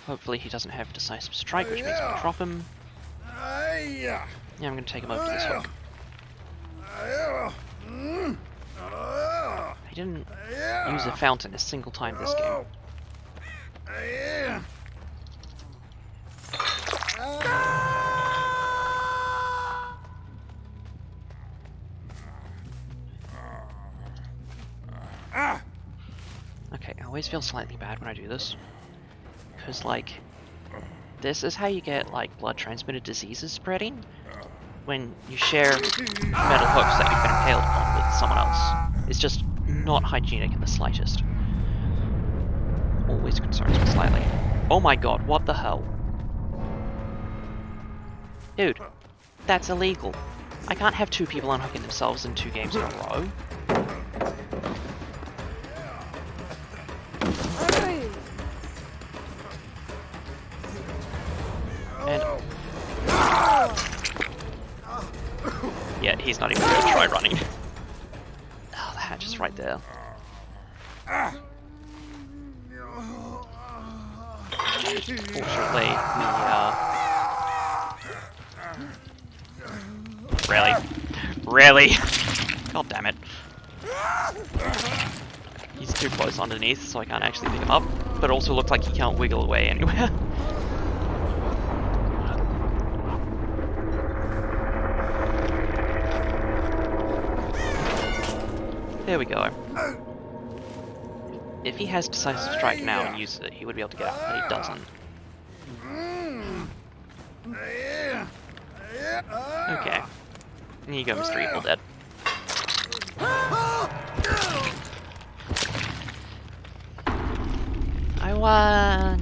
Hopefully he doesn't have Decisive Strike, which means I can drop him. Yeah, I'm going to take him over to this hook. He didn't use a fountain a single time this game. Okay, I always feel slightly bad when I do this. Because, like, this is how you get, like, blood transmitted diseases spreading. When you share metal hooks that you've been impaled on with someone else. It's just not hygienic in the slightest. Always concerns me slightly. Oh my god, what the hell? Dude, that's illegal. I can't have 2 people unhooking themselves in 2 games in a row. And... yeah, he's not even going to try running. Oh, the hatch is right there. Fortunately, Really? Really? God damn it. He's too close underneath, so I can't actually pick him up, but it also looks like he can't wiggle away anywhere. There we go. If he has Decisive Strike now and uses it, he would be able to get out, but he doesn't. Okay. There you go, Mr. Evil Dead. I won!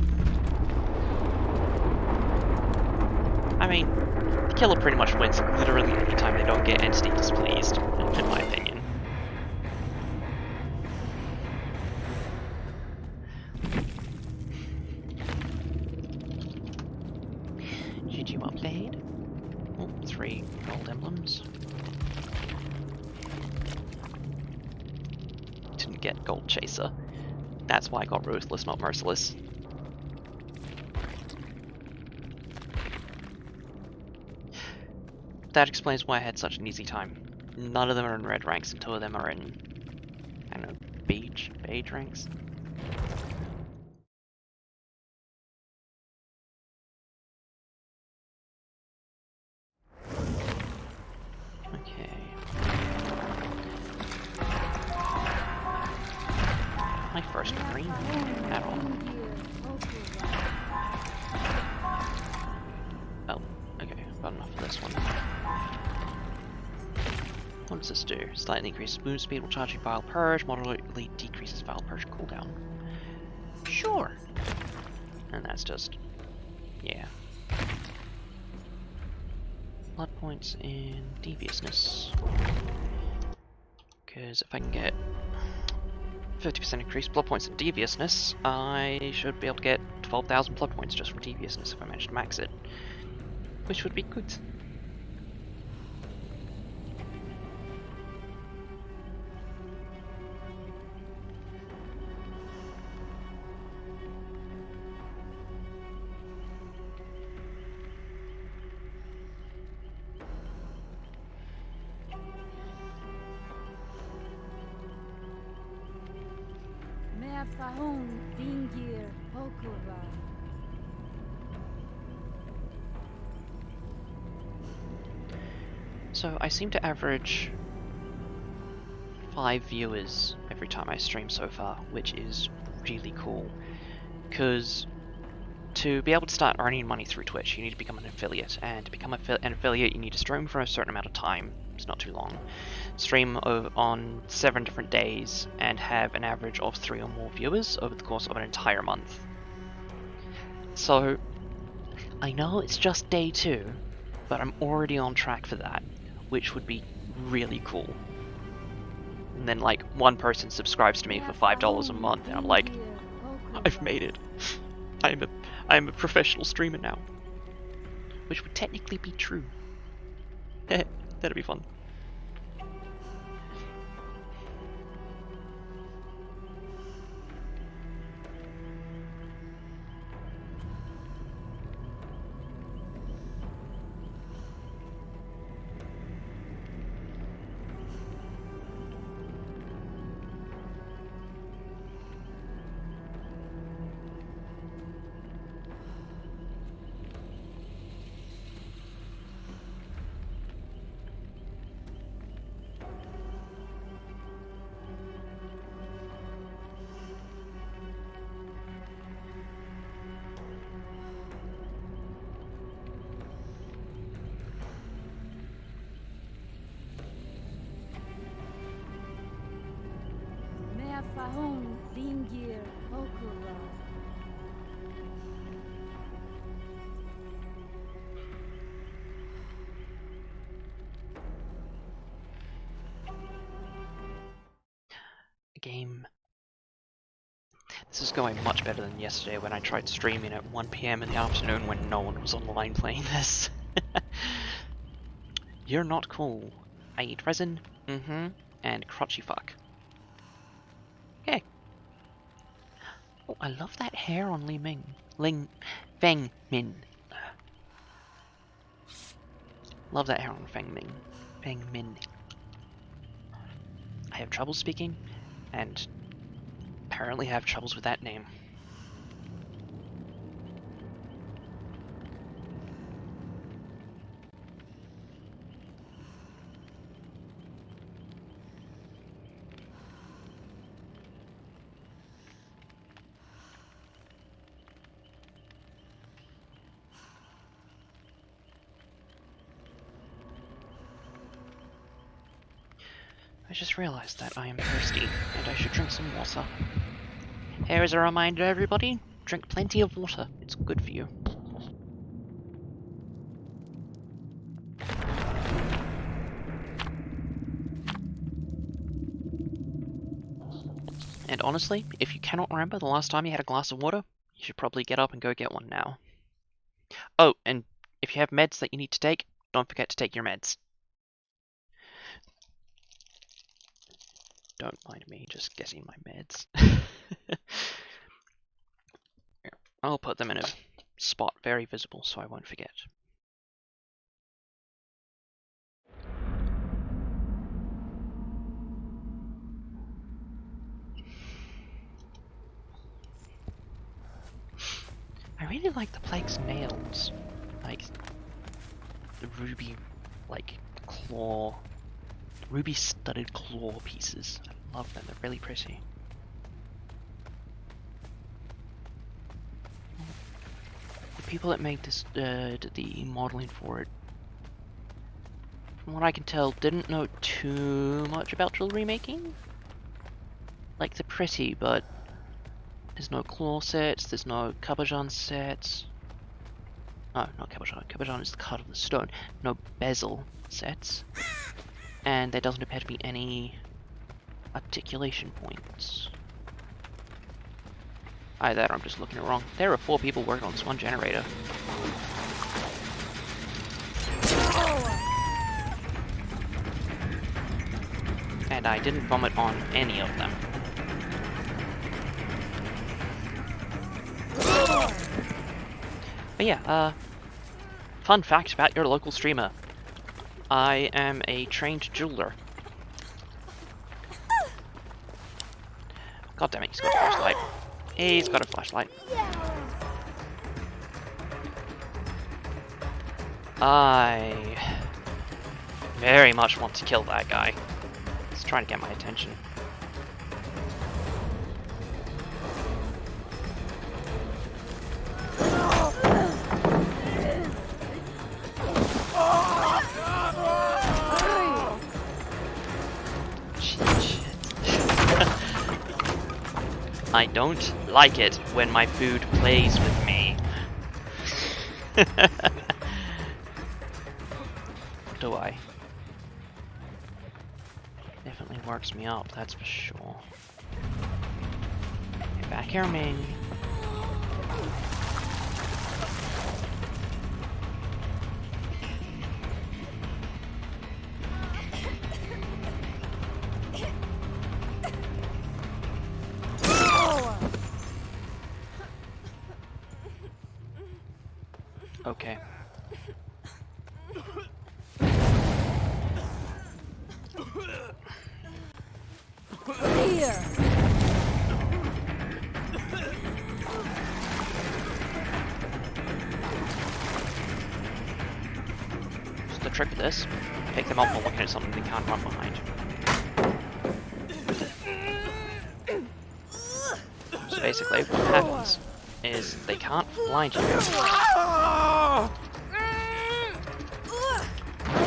I mean, the killer pretty much wins literally any time they don't get entity displeased, in my opinion. GG well played. Oh, 3 gold emblems. Didn't get Gold Chaser. That's why I got Ruthless, not Merciless. That explains why I had such an easy time. None of them are in red ranks, and 2 of them are in, I don't know, beige ranks. Okay. My first green at all. Oh, okay, got enough of this one. What does this do? Slightly increases move speed while charging Vile Purge, moderately decreases Vile Purge cooldown. Sure! And that's just... yeah. Blood points and deviousness. Because if I can get 50% increased blood points and deviousness, I should be able to get 12,000 blood points just from deviousness if I manage to max it. Which would be good. So I seem to average 5 viewers every time I stream so far, which is really cool. Because to be able to start earning money through Twitch, you need to become an affiliate, and to become an affiliate, you need to stream for a certain amount of time. It's not too long. Stream on 7 different days, and have an average of 3 or more viewers over the course of an entire month. So, I know it's just day 2, but I'm already on track for that, which would be really cool. And then like one person subscribes to me for $5 a month, and I'm like, I've made it. I'm a professional streamer now. Which would technically be true. That'd be fun. Game. This is going much better than yesterday when I tried streaming at 1 PM in the afternoon when no one was online playing this. You're not cool. I eat resin, and crotchy fuck. Okay. Oh, I love that hair on Li Ming. Feng Min. Love that hair on Feng Min. Feng Min. I have trouble speaking, and apparently have troubles with that name. I just realized that I am thirsty, and I should drink some water. Here is a reminder, everybody, drink plenty of water. It's good for you. And honestly, if you cannot remember the last time you had a glass of water, you should probably get up and go get one now. Oh, and if you have meds that you need to take, don't forget to take your meds. Don't mind me just getting my meds. I'll put them in a spot very visible so I won't forget. I really like the Plague's nails. Like, the ruby, like, claw, ruby studded claw pieces. I love them, they're really pretty. The people that made this, did the modeling for it, from what I can tell, didn't know too much about jewelry making. Like, they're pretty, but there's no claw sets, there's no cabochon sets. No, not cabochon. Cabochon is the cut of the stone. No bezel sets. And there doesn't appear to be any articulation points. Either that or I'm just looking at it wrong. There are 4 people working on this one generator. And I didn't vomit on any of them. But yeah, fun fact about your local streamer. I am a trained jeweler. God damn it, he's got a flashlight. He's got a flashlight. I very much want to kill that guy. He's trying to get my attention. I don't like it when my food plays with me. Do I? Definitely works me up, that's for sure. Get back here, Ming. Okay. Here. So the trick with this, pick them up while looking at something they can't run behind. So basically, what happens is they can't blind you.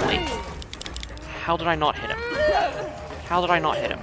Wait. How did I not hit him? How did I not hit him?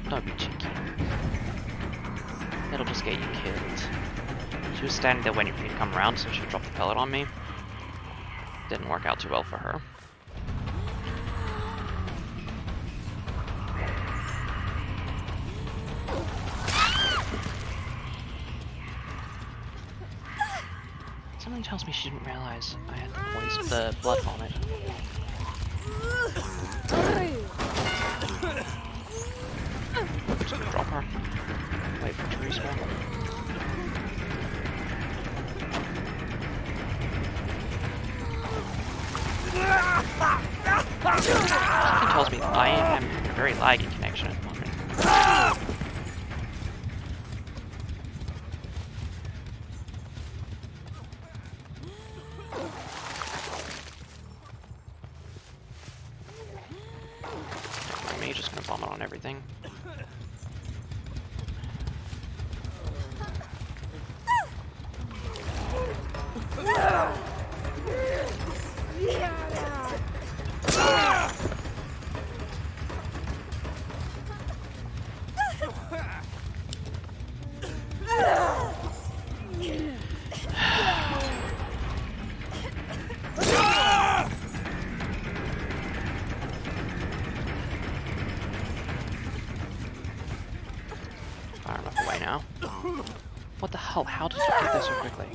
Don't be cheeky. It'll just get you killed. She was standing there waiting for me to come around, so she dropped the pellet on me. Didn't work out too well for her. Something tells me she didn't realize I had the blood vomit. Just gonna drop her. Wait for her to respawn. Something tells me I am having a very laggy connection at the moment. Me just gonna vomit on everything. Far enough away now. What the hell? How did you get there so quickly?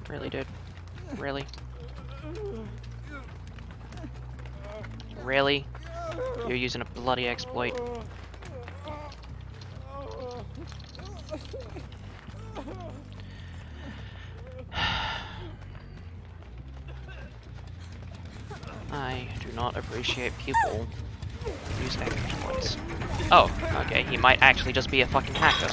Really, dude? Really? Really? You're using a bloody exploit. I do not appreciate people who use exploits. Oh, okay, he might actually just be a fucking hacker.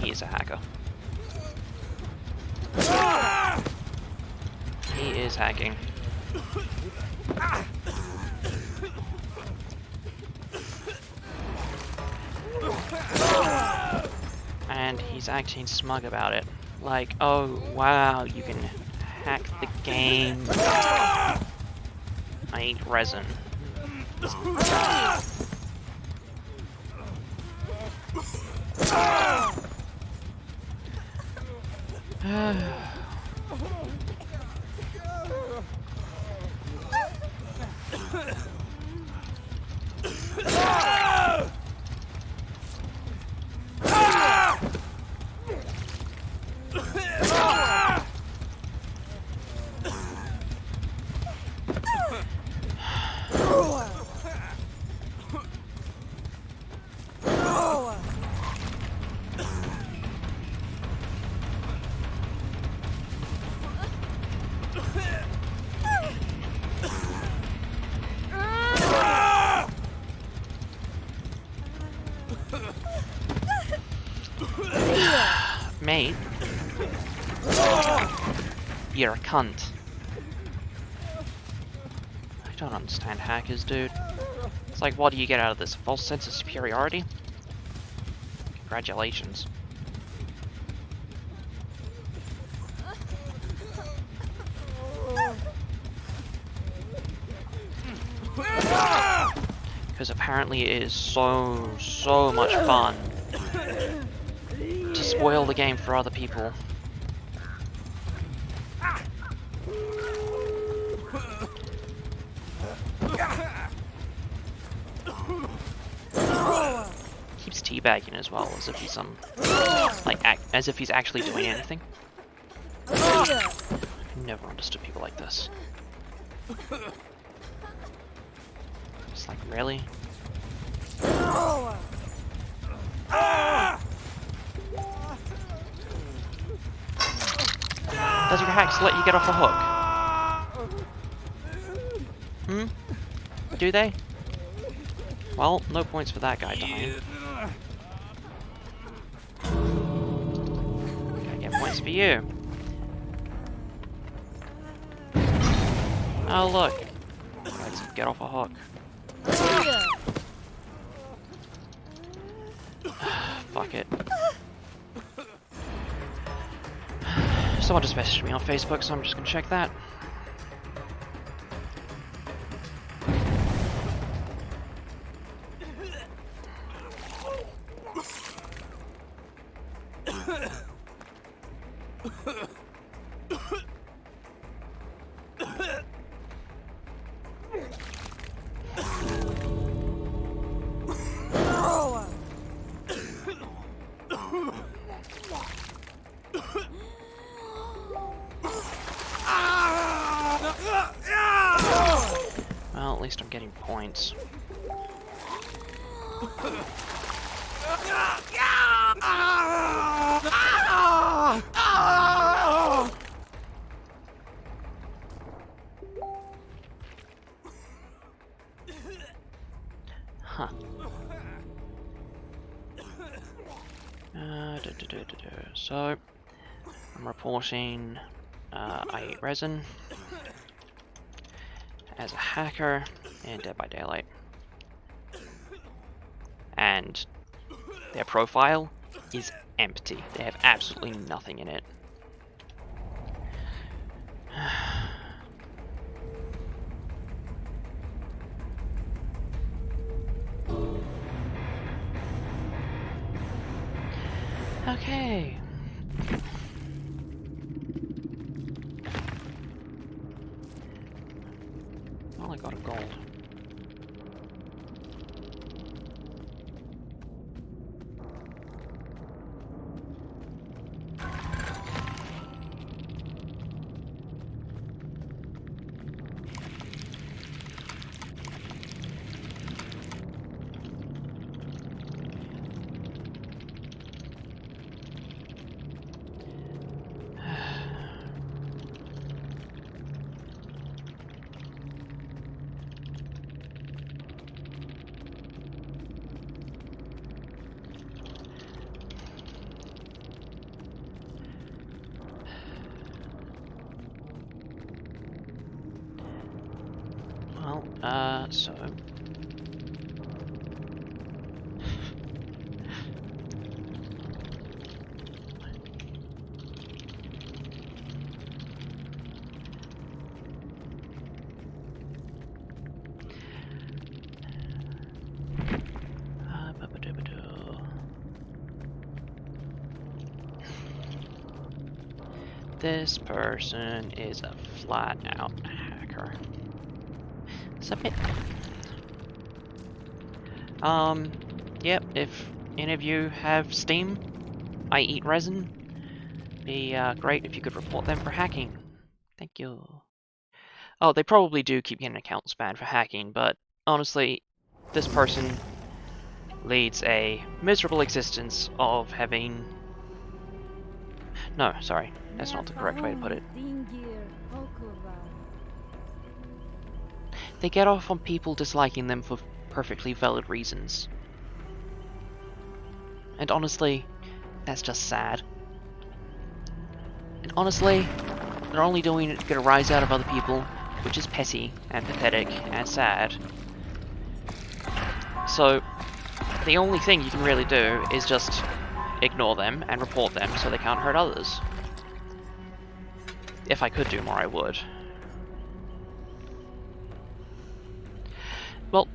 He is a hacker. He is hacking. And he's acting smug about it. Like, oh wow, you can hack the game. I need resin. Mate, you're a cunt. I don't understand hackers, dude. It's like, what do you get out of this? A false sense of superiority? Congratulations. Because apparently it is so much fun to spoil the game for other people. Keeps teabagging as well, as if he's as if he's actually doing anything. I never understood people like this. It's like, really? Does your hacks let you get off a hook? Hmm? Do they? Well, no points for that guy dying. Gotta get points for you. Oh look. Let's get off a hook. Fuck it. Someone just messaged me on Facebook, so I'm just gonna check that. Well, at least I'm getting points. Huh. So, I'm reporting I ate resin as a hacker in Dead by Daylight. And their profile is empty. They have absolutely nothing in it. Okay. Well, I got a gold. Well, so... This person is a flat-out hacker. Submit. Yep, if any of you have Steam, I eat resin, be great if you could report them for hacking. Thank you. Oh, they probably do keep getting accounts banned for hacking, but honestly, this person leads a miserable existence of having... No, sorry, that's not the correct way to put it. They get off on people disliking them for perfectly valid reasons. And honestly, that's just sad. And honestly, they're only doing it to get a rise out of other people, which is petty and pathetic and sad. So, the only thing you can really do is just ignore them and report them so they can't hurt others. If I could do more, I would. Well,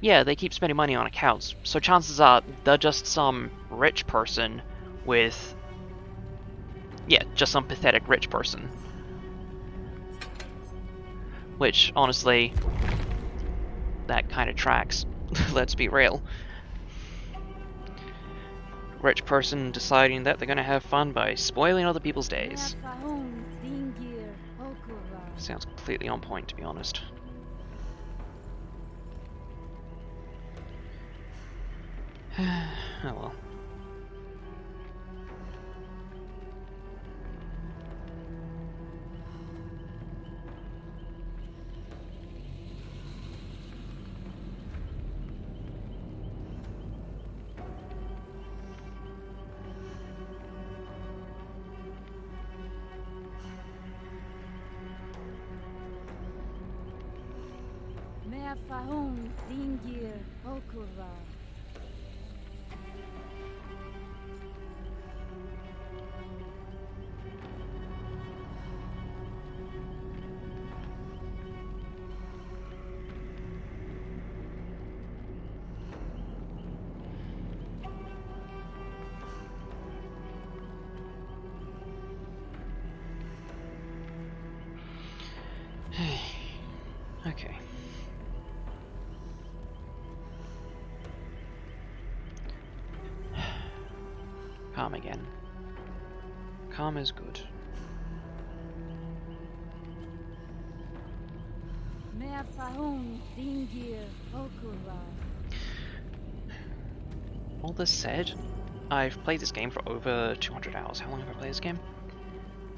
yeah, they keep spending money on accounts, so chances are they're just some rich person with... Yeah, just some pathetic rich person. Which, honestly, that kind of tracks. Let's be real. Rich person deciding that they're gonna have fun by spoiling other people's days. Sounds completely on point, to be honest. Oh well. Okay. Calm again. Calm is good. All this said, I've played this game for over 200 hours. How long have I played this game?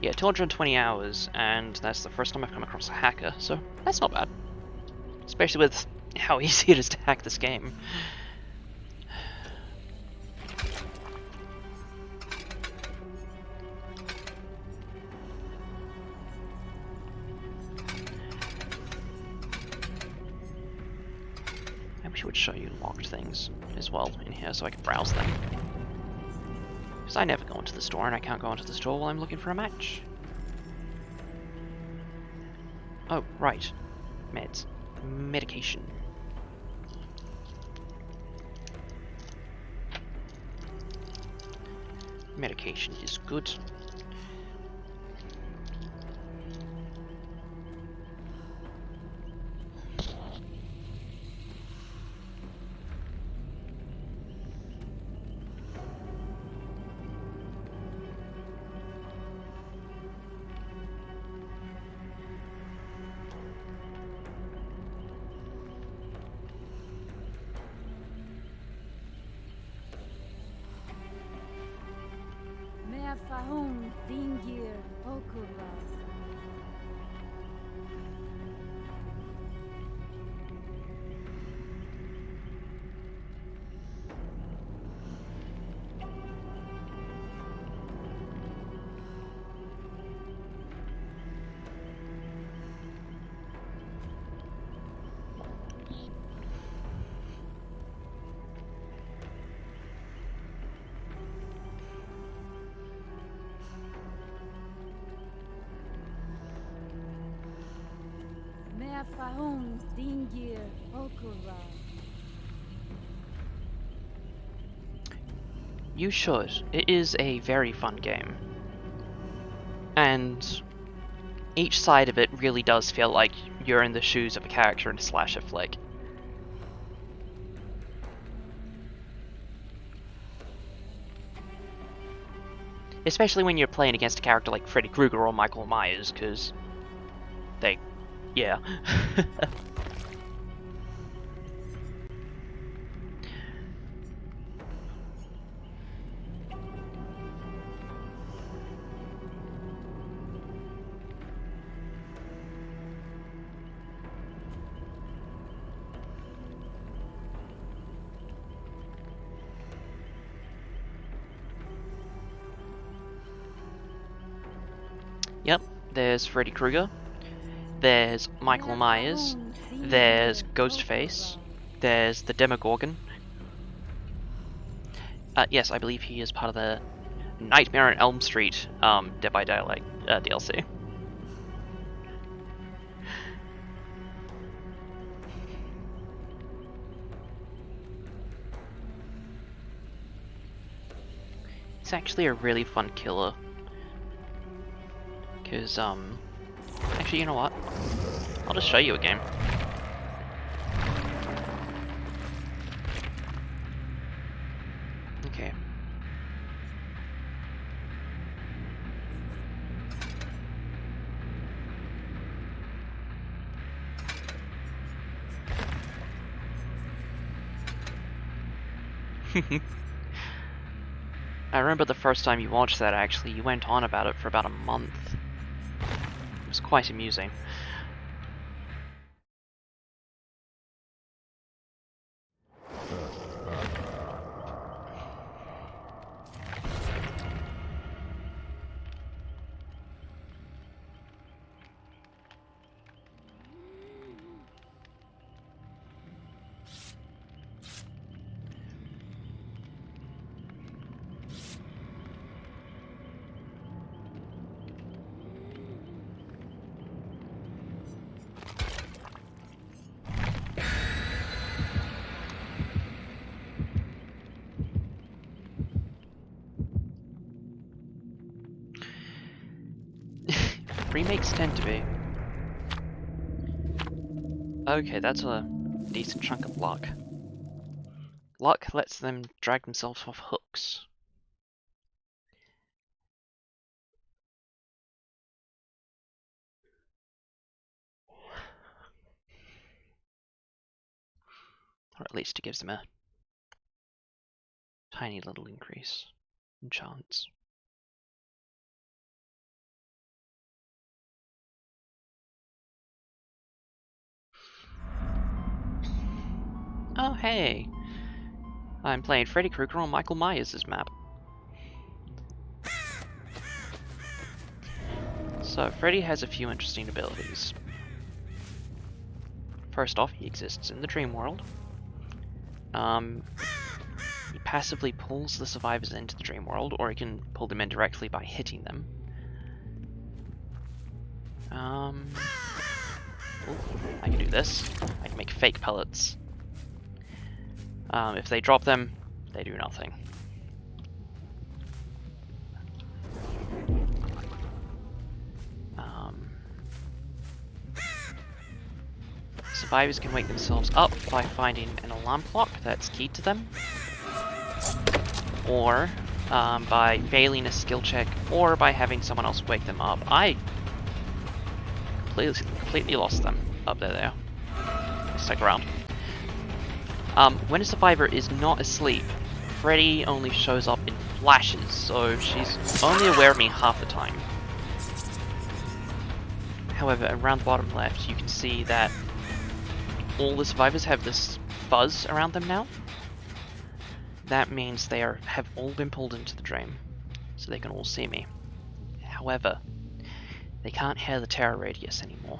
Yeah, 220 hours, and that's the first time I've come across a hacker, so that's not bad. Especially with how easy it is to hack this game. I wish it would show you locked things as well in here so I can browse them. Because I never go into the store, and I can't go into the store while I'm looking for a match. Oh, right. Meds. Medication. Medication is good. Fahun Dingir Okura. Fahun Dingir Okura. You should. It is a very fun game. And each side of it really does feel like you're in the shoes of a character in a slasher flick. Especially when you're playing against a character like Freddy Krueger or Michael Myers, because they... yeah. Yep, there's Freddy Krueger, there's Michael Myers, there's Ghostface, there's the Demogorgon. Yes, I believe he is part of the Nightmare on Elm Street Dead by Daylight DLC. He's actually a really fun killer. Because, actually, you know what? I'll just show you a game. Okay. I remember the first time you watched that, actually, you went on about it for about a month. It was quite amusing. Remakes tend to be. Okay, that's a decent chunk of luck. Luck lets them drag themselves off hooks. Or at least it gives them a tiny little increase in chance. Oh hey! I'm playing Freddy Krueger on Michael Myers' map. So, Freddy has a few interesting abilities. First off, he exists in the dream world. He passively pulls the survivors into the dream world, or he can pull them in directly by hitting them. I can do this. I can make fake pellets. If they drop them, they do nothing. survivors can wake themselves up by finding an alarm clock that's keyed to them, or by failing a skill check, or by having someone else wake them up. I completely lost them up there. Stick around. When a survivor is not asleep, Freddy only shows up in flashes, so she's only aware of me half the time. However, around the bottom left, you can see that all the survivors have this buzz around them now. That means they have all been pulled into the dream, so they can all see me. However, they can't hear the terror radius anymore.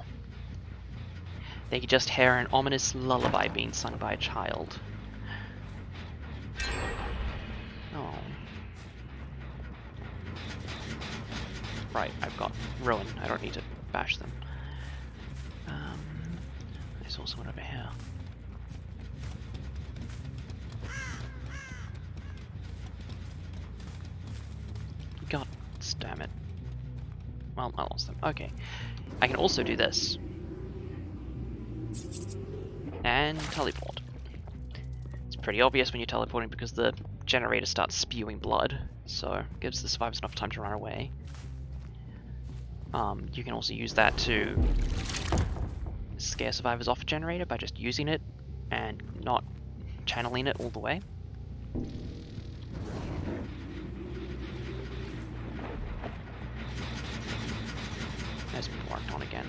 They can just hear an ominous lullaby being sung by a child. Oh. Right, I've got Ruin. I don't need to bash them. There's also one over here. God damn it. Well, I lost them. Okay. I can also do this. And teleport. It's pretty obvious when you're teleporting because the generator starts spewing blood, so it gives the survivors enough time to run away. You can also use that to scare survivors off a generator by just using it and not channeling it all the way. That's been worked on again.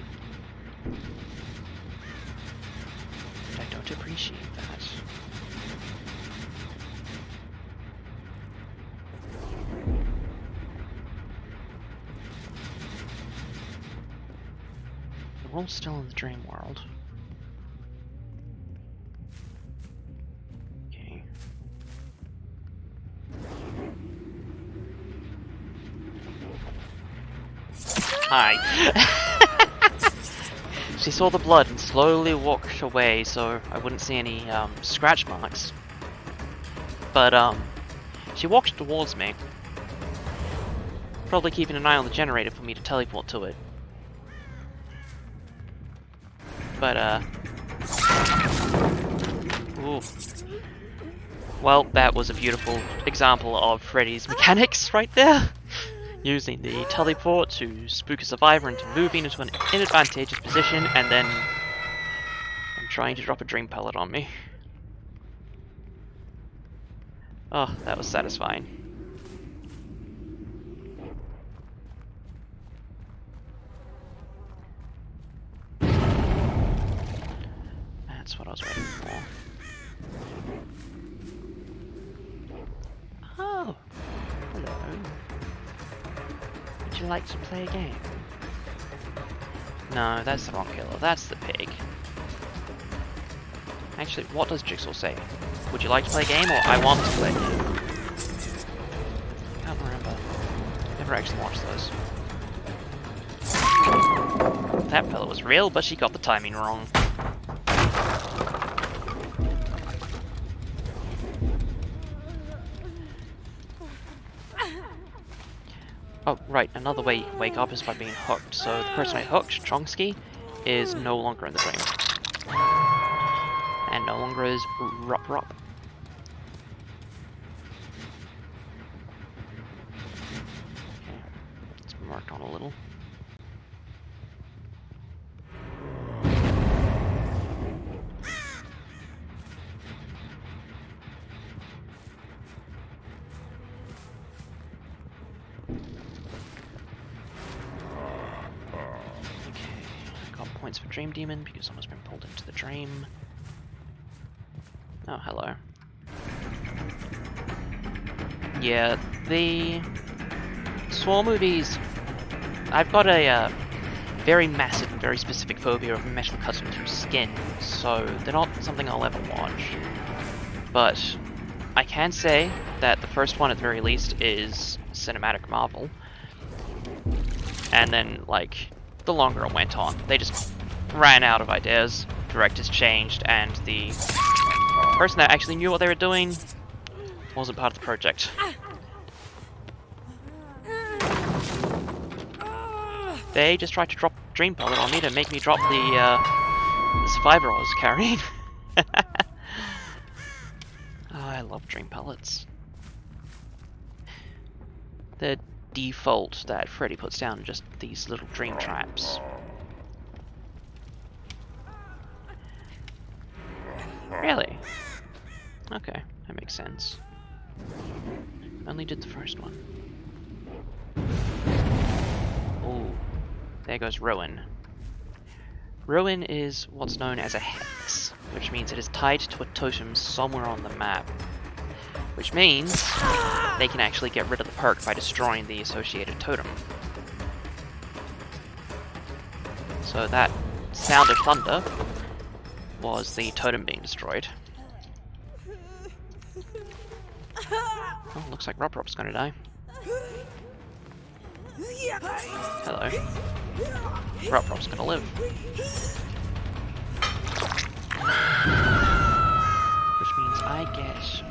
I don't appreciate that. We're all still in the dream world. Okay. Hi. She saw the blood and slowly walked away, so I wouldn't see any scratch marks. But she walked towards me, probably keeping an eye on the generator for me to teleport to it. But ooh. Well, that was a beautiful example of Freddy's mechanics right there. Using the teleport to spook a survivor into moving into an inadvantageous position, and then trying to drop a dream pellet on me. Oh, that was satisfying. That's what I was waiting for. Oh, hello. Would you like to play a game? No, that's the wrong killer. That's the pig. Actually, what does Jigsaw say? Would you like to play a game, or I want to play a game? I can't remember. Never actually watched those. That fella was real, but she got the timing wrong. Oh, right, another way to wake up is by being hooked. So the person I hooked, Chomsky, is no longer in the dream. And no longer is Rup. Okay, it's been worked on a little. Points for Dream Demon because someone's been pulled into the dream. Oh, hello. Yeah, the Saw movies. I've got a very massive and very specific phobia of metal cutting through skin, so they're not something I'll ever watch. But I can say that the first one, at the very least, is cinematic Marvel. And then, like, the longer it went on, they just ran out of ideas, directors changed, and the person that actually knew what they were doing wasn't part of the project. They just tried to drop Dream Pellet on me to make me drop the The survivor I was carrying. Oh, I love dream pellets. The default that Freddy puts down are just these little dream traps. Really? Okay, that makes sense. Only did the first one. Oh, there goes Rowan. Rowan is what's known as a hex, which means it is tied to a totem somewhere on the map. Which means they can actually get rid of the perk by destroying the associated totem. So that sound of thunder was the totem being destroyed. Oh, looks like Rob's gonna die. Hello. Rob's gonna live. Which means I get...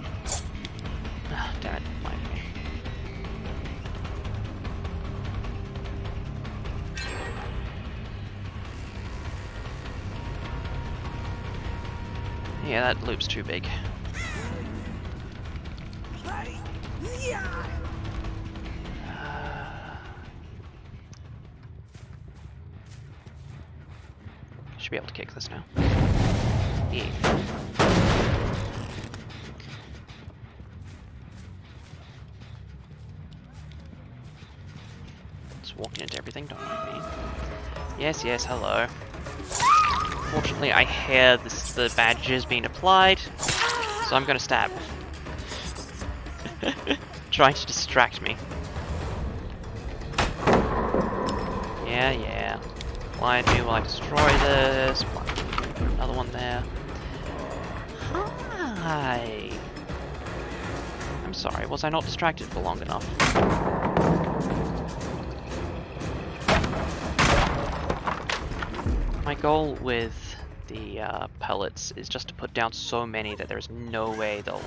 Ah, damn it, mind me. Yeah, that loop's too big. Should be able to kick this now. Yeah. Just walking into everything, don't mind me. Yes, yes, hello. Fortunately, I hear the badges being applied, so I'm gonna stab. Trying to distract me. Yeah, yeah. Blind me while I destroy this. Another one there. Hi. I'm sorry, was I not distracted for long enough? My goal with the pellets is just to put down so many that there's no way they'll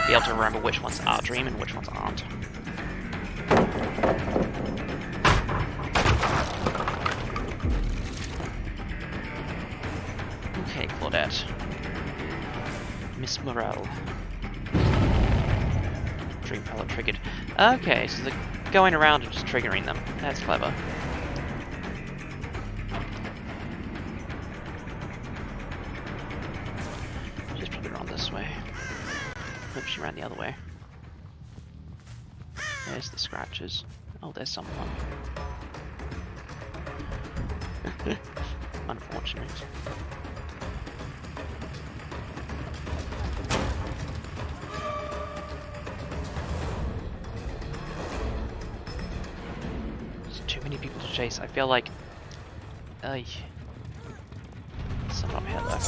be able to remember which ones are dream and which ones aren't. Okay, Claudette. Miss Morel. Dream pellet triggered. Okay, so they're going around and just triggering them. That's clever. She's probably run this way. Oops, she ran the other way. There's the scratches. Oh, there's someone. Unfortunate. There's too many people to chase. I feel like... Someone up here though.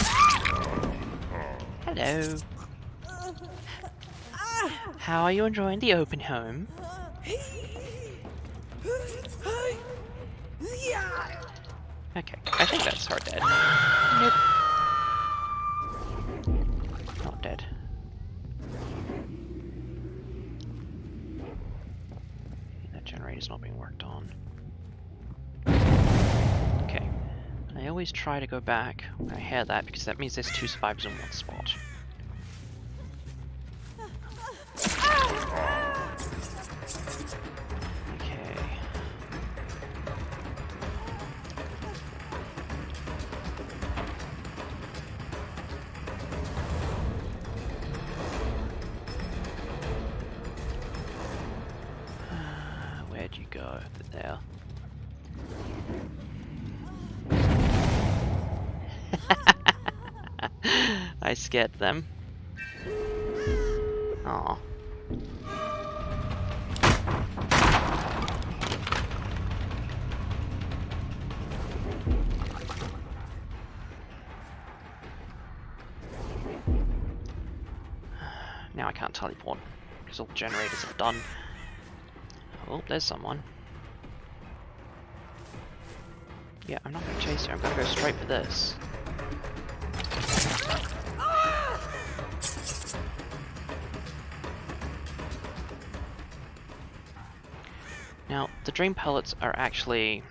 Hello. How are you enjoying the open home? Okay, I think that's her dead. Nope. Not dead. That generator's not being worked on. Okay. I always try to go back when I hear that because that means there's two survivors in one spot. Where'd you go? There. I scared them. Aw. Now I can't teleport because all the generators are done. Oh, there's someone. Yeah, I'm not going to chase her. I'm going to go straight for this. Now, the dream pellets are actually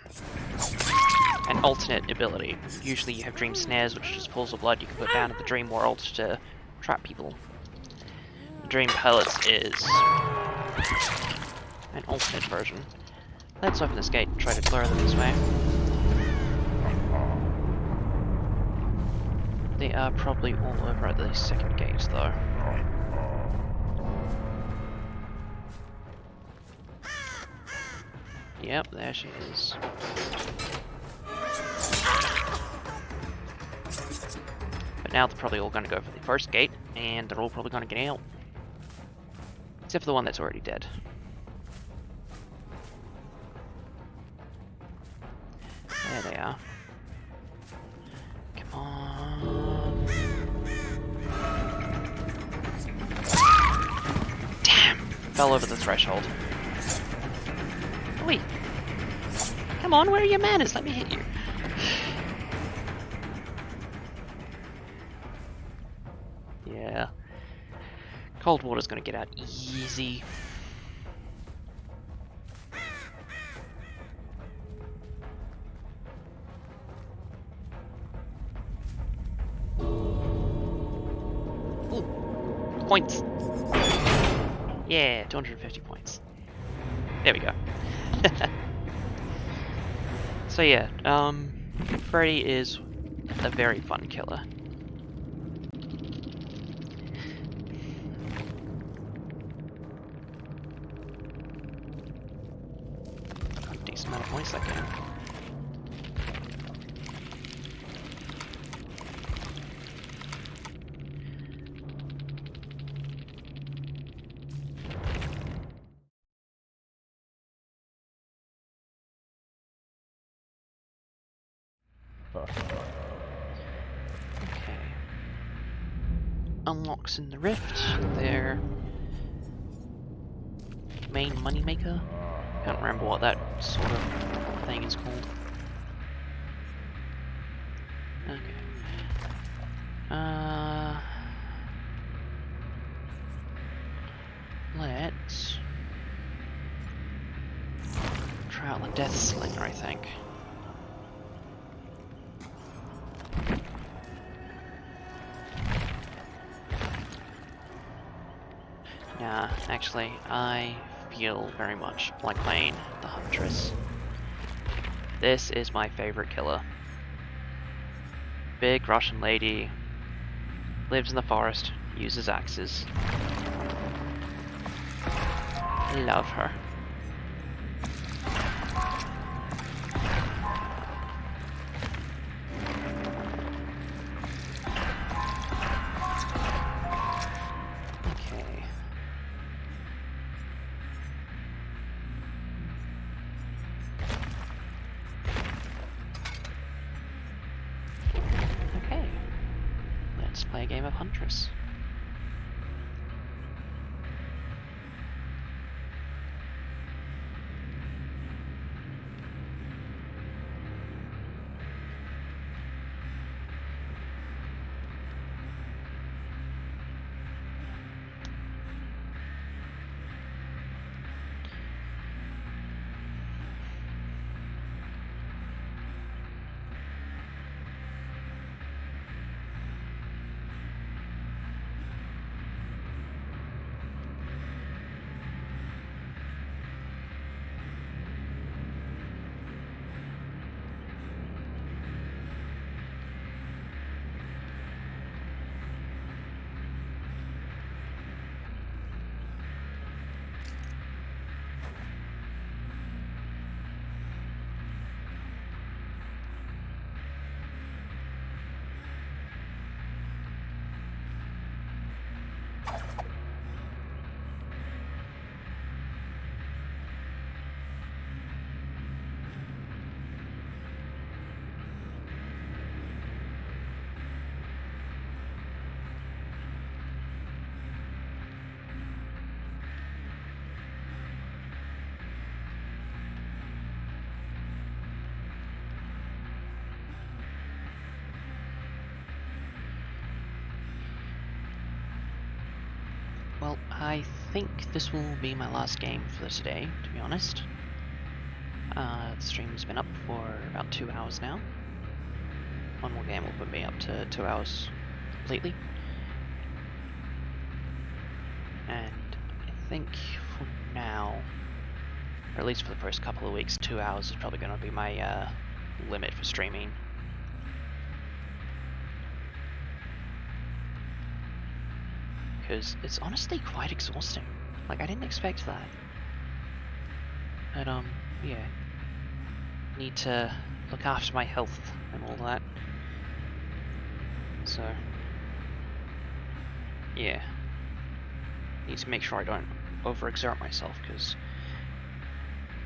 an alternate ability. Usually you have dream snares, which just pulls the blood you can put down in the dream world to trap people. The dream pellets is an alternate version. Let's open this gate and try to lure them this way. They are probably all over at the second gate, though. Yep, there she is. But now they're probably all going to go for the first gate, and they're all probably going to get out. Except for the one that's already dead. There they are. Come on. Damn! Fell over the threshold. Wait. Come on, where are your manners? Let me hit you. Yeah. Cold water's gonna get out easy. Ooh. Points. Yeah, 250 points. There we go. So yeah, Freddy is a very fun killer. Got a decent amount of voice that game. Okay. Unlocks in the rift, their main moneymaker. Can't remember what that sort of thing is called. Okay. Let's try out the Death Slinger, I think. Nah, actually, I feel very much like playing the Huntress. This is my favorite killer. Big Russian lady, lives in the forest, uses axes. Love her. Okay. Okay. Let's play a game of Huntress. Well, I think this will be my last game for today, to be honest. The stream's been up for about 2 hours now. One more game will put me up to 2 hours completely. And I think for now, or at least for the first couple of weeks, 2 hours is probably going to be my limit for streaming. Because it's honestly quite exhausting. Like, I didn't expect that. But, yeah. Need to look after my health and all that. So, yeah. Need to make sure I don't overexert myself, because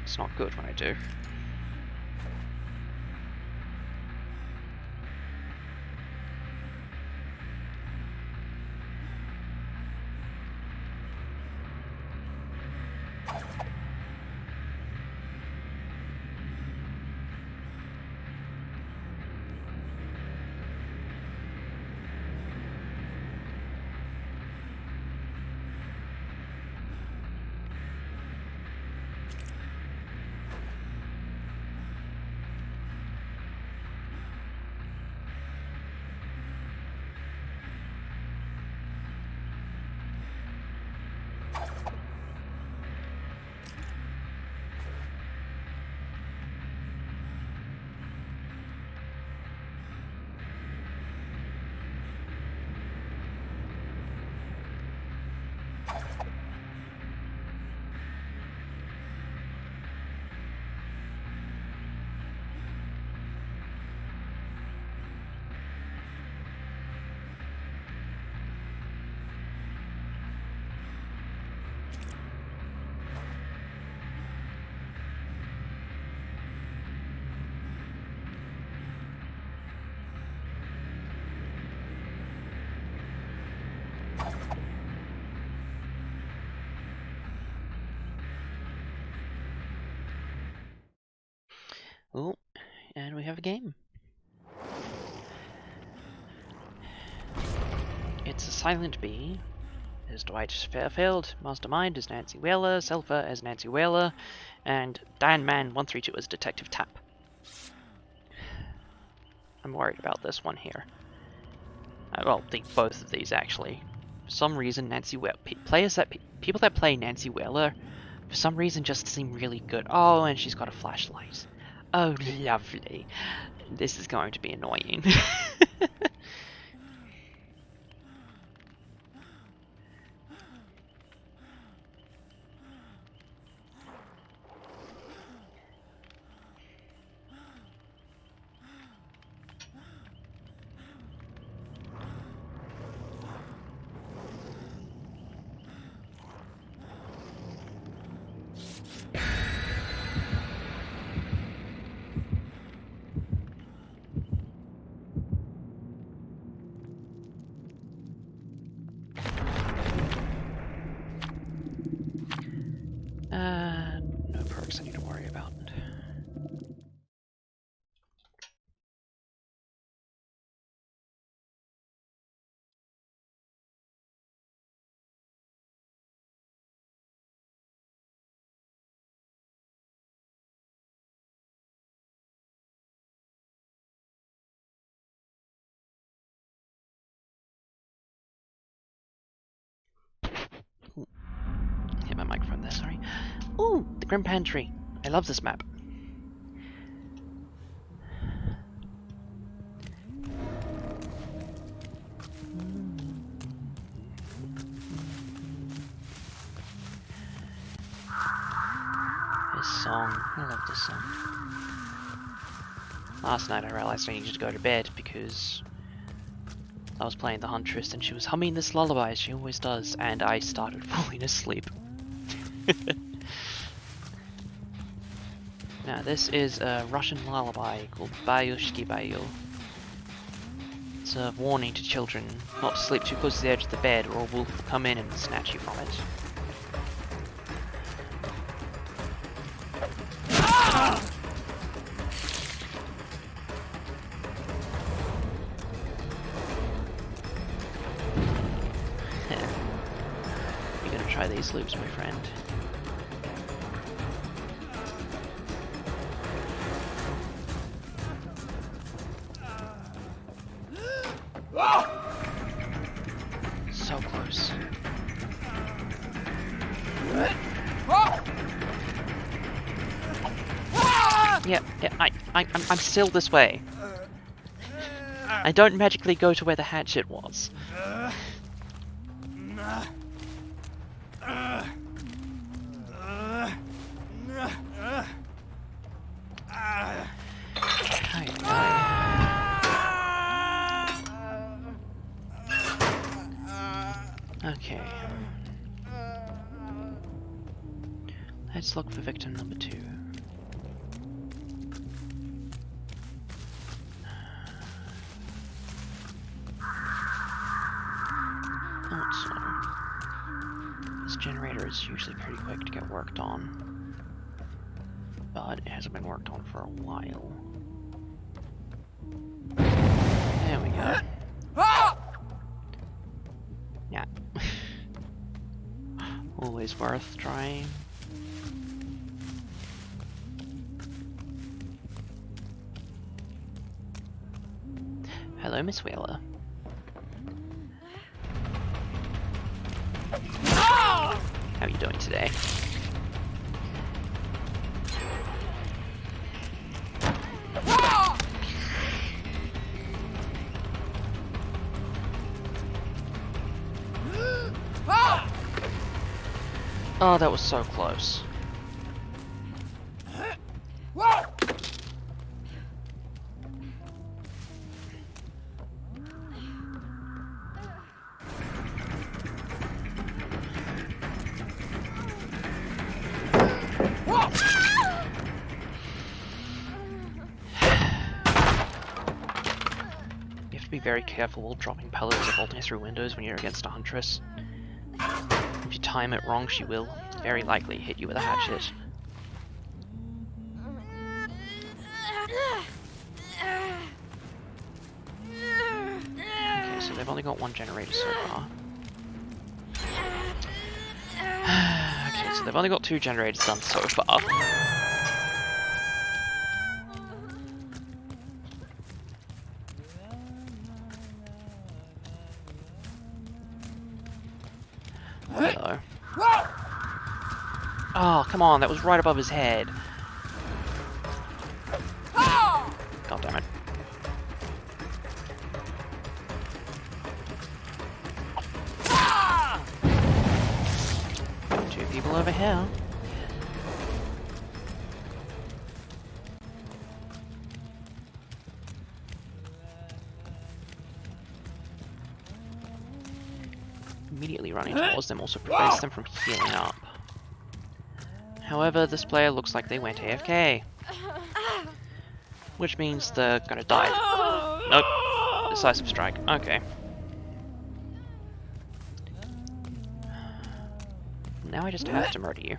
it's not good when I do. Oh, and we have a game. It's a Silent Bee. There's Dwight Fairfield, Mastermind as Nancy Whaler, Selfa as Nancy Whaler, and Dan Man 132 as Detective Tap. I'm worried about this one here. Well, both of these actually. For some reason, Nancy Whaler people that play Nancy Whaler, for some reason, just seem really good. Oh, and she's got a flashlight. Oh, lovely. This is going to be annoying. No perks I need to worry about. Ooh. Hit my microphone there, sorry. Ooh, the Grim Pantry. I love this map. This song, I love this song. Last night I realized I needed to go to bed because I was playing the Huntress and she was humming this lullaby as she always does, and I started falling asleep. Now this is a Russian lullaby called Bayushki Bayu. It's a warning to children not to sleep too close to the edge of the bed or a wolf will come in and snatch you from it. You're gonna try these loops, my friend. So close. Yeah, I'm still this way. I don't magically go to where the hatchet was. Okay. Let's look for victim number 2. Also, this generator is usually pretty quick to get worked on, but it hasn't been worked on for a while. There we go. Yeah. Always worth trying. Hello, Miss Wheeler. How are you doing today? Oh, that was so close. You have to be very careful while dropping pellets or bolting through windows when you're against a huntress. If you time it wrong, she will very likely hit you with a hatchet. Okay, so they've only got one generator so far. Okay, so they've only got 2 generators done so far. Hello. Oh, come on, that was right above his head. God damn it. Two people over here. Immediately running towards them also prevents them from healing up. However, this player looks like they went AFK. Which means they're gonna die. Nope. Decisive strike. Okay. Now I just have to murder you.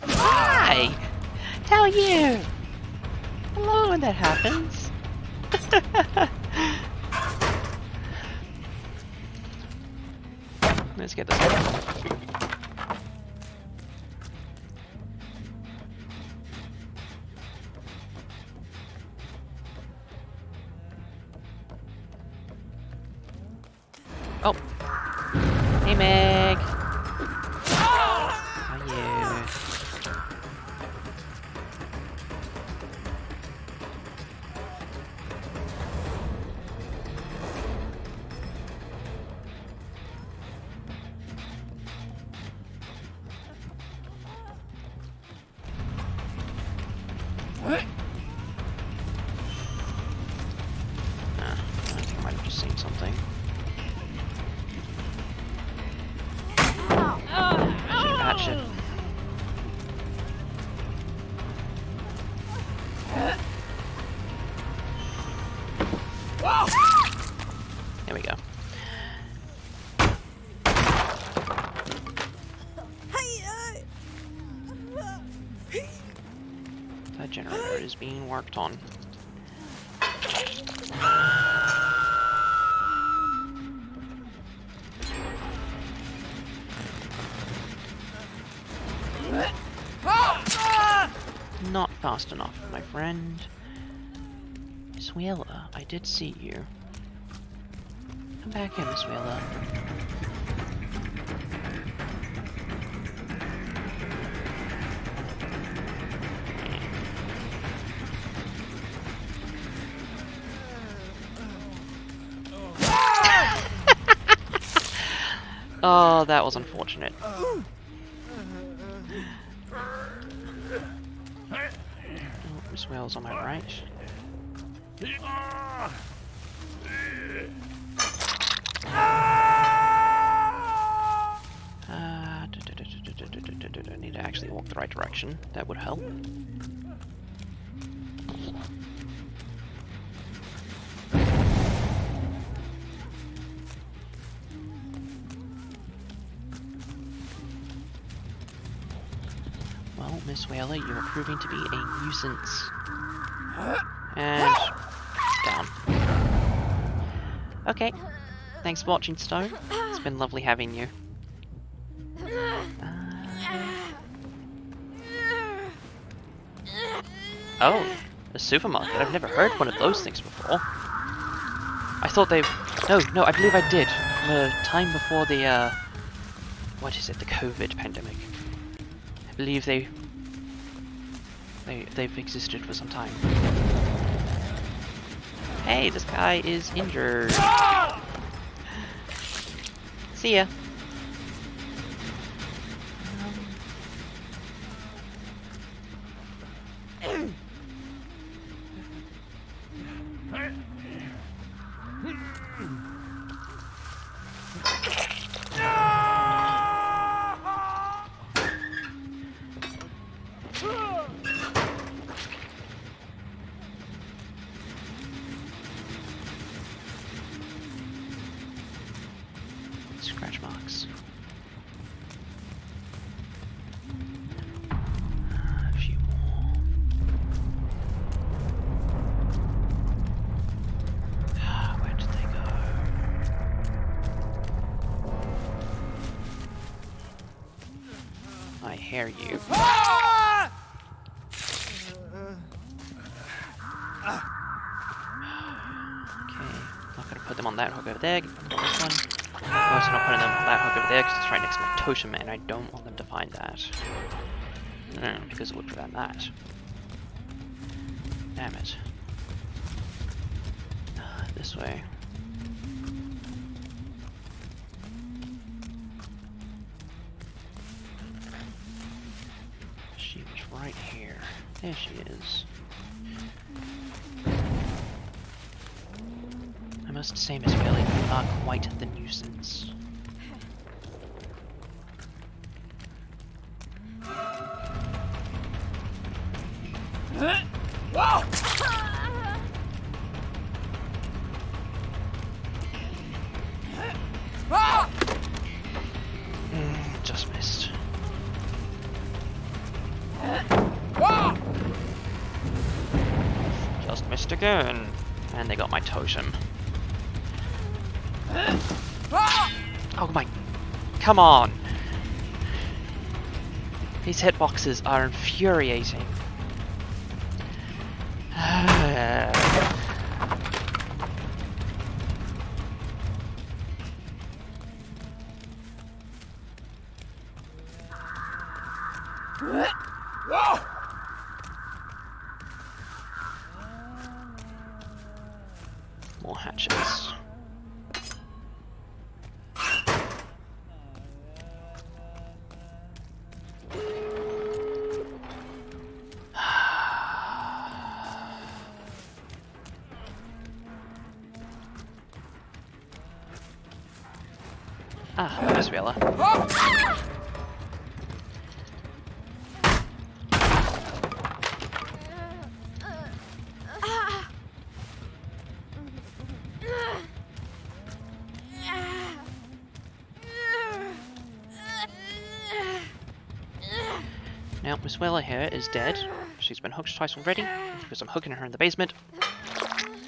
Hi! How are you? Hello when that happens. Let's get this one. Oh. Hey, Meg. How are you? I think I might have just seen something. Hatchet. There we go. That generator is being worked on. Not fast enough, my friend. Miss Wheeler, I did see you. Come back here, Miss Wheeler. Oh, that was unfortunate. Oh, Miss Wheeler's on my right. I need to actually walk the right direction. That would help. Well, Miss Whaler, you're proving to be a nuisance. And down. Okay. Thanks for watching, Stone. It's been lovely having you. Oh, a supermarket. I've never heard one of those things before. I thought they... No, I believe I did. The time before the, what is it? The COVID pandemic. I believe they've existed for some time. Hey, this guy is injured. See ya. Scratch marks. A few more. Where did they go? I hear you. Okay, not gonna put them on that hook over there. Put them on this one. I'm also not putting them on that hook over there because it's right next to my totem and I don't want them to find that. Because it would prevent that. Damn it. This way. She was right here. There she is. I must say, Miss Bailey, you are quite the nuisance. Just missed. Just missed again. And they got my totem. Oh my... Come on! These hitboxes are infuriating. More hatches. Ah, Miss Vela. Now, Miss Wella here is dead. She's been hooked twice already, because I'm hooking her in the basement.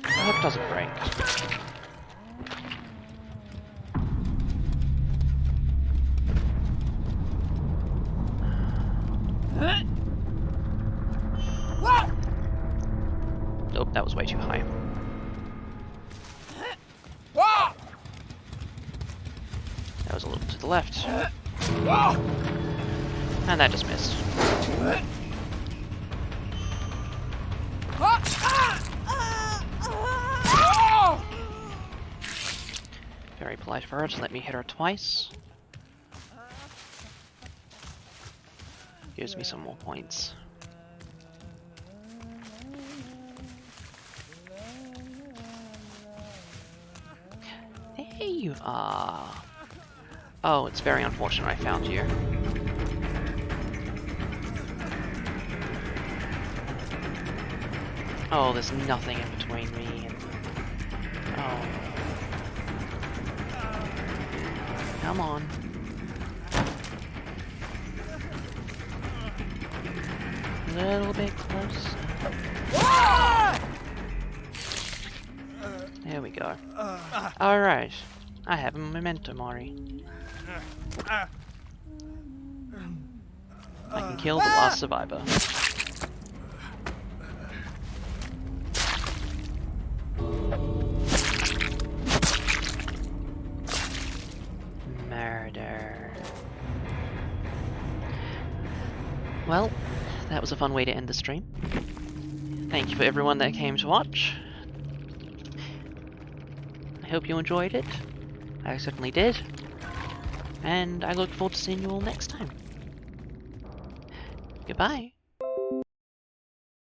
I hope it doesn't break. Nope, that was way too high. That was a little to the left. And that just missed. Very polite of her to let me hit her twice. Gives me some more points. There you are. Oh, it's very unfortunate I found you. Oh, there's nothing in between me and... Oh. Come on. A little bit closer. There we go. Alright. I have a memento mori. I can kill the last survivor. Murder. Well, that was a fun way to end the stream. Thank you for everyone that came to watch. I hope you enjoyed it. I certainly did. And I look forward to seeing you all next time. Goodbye.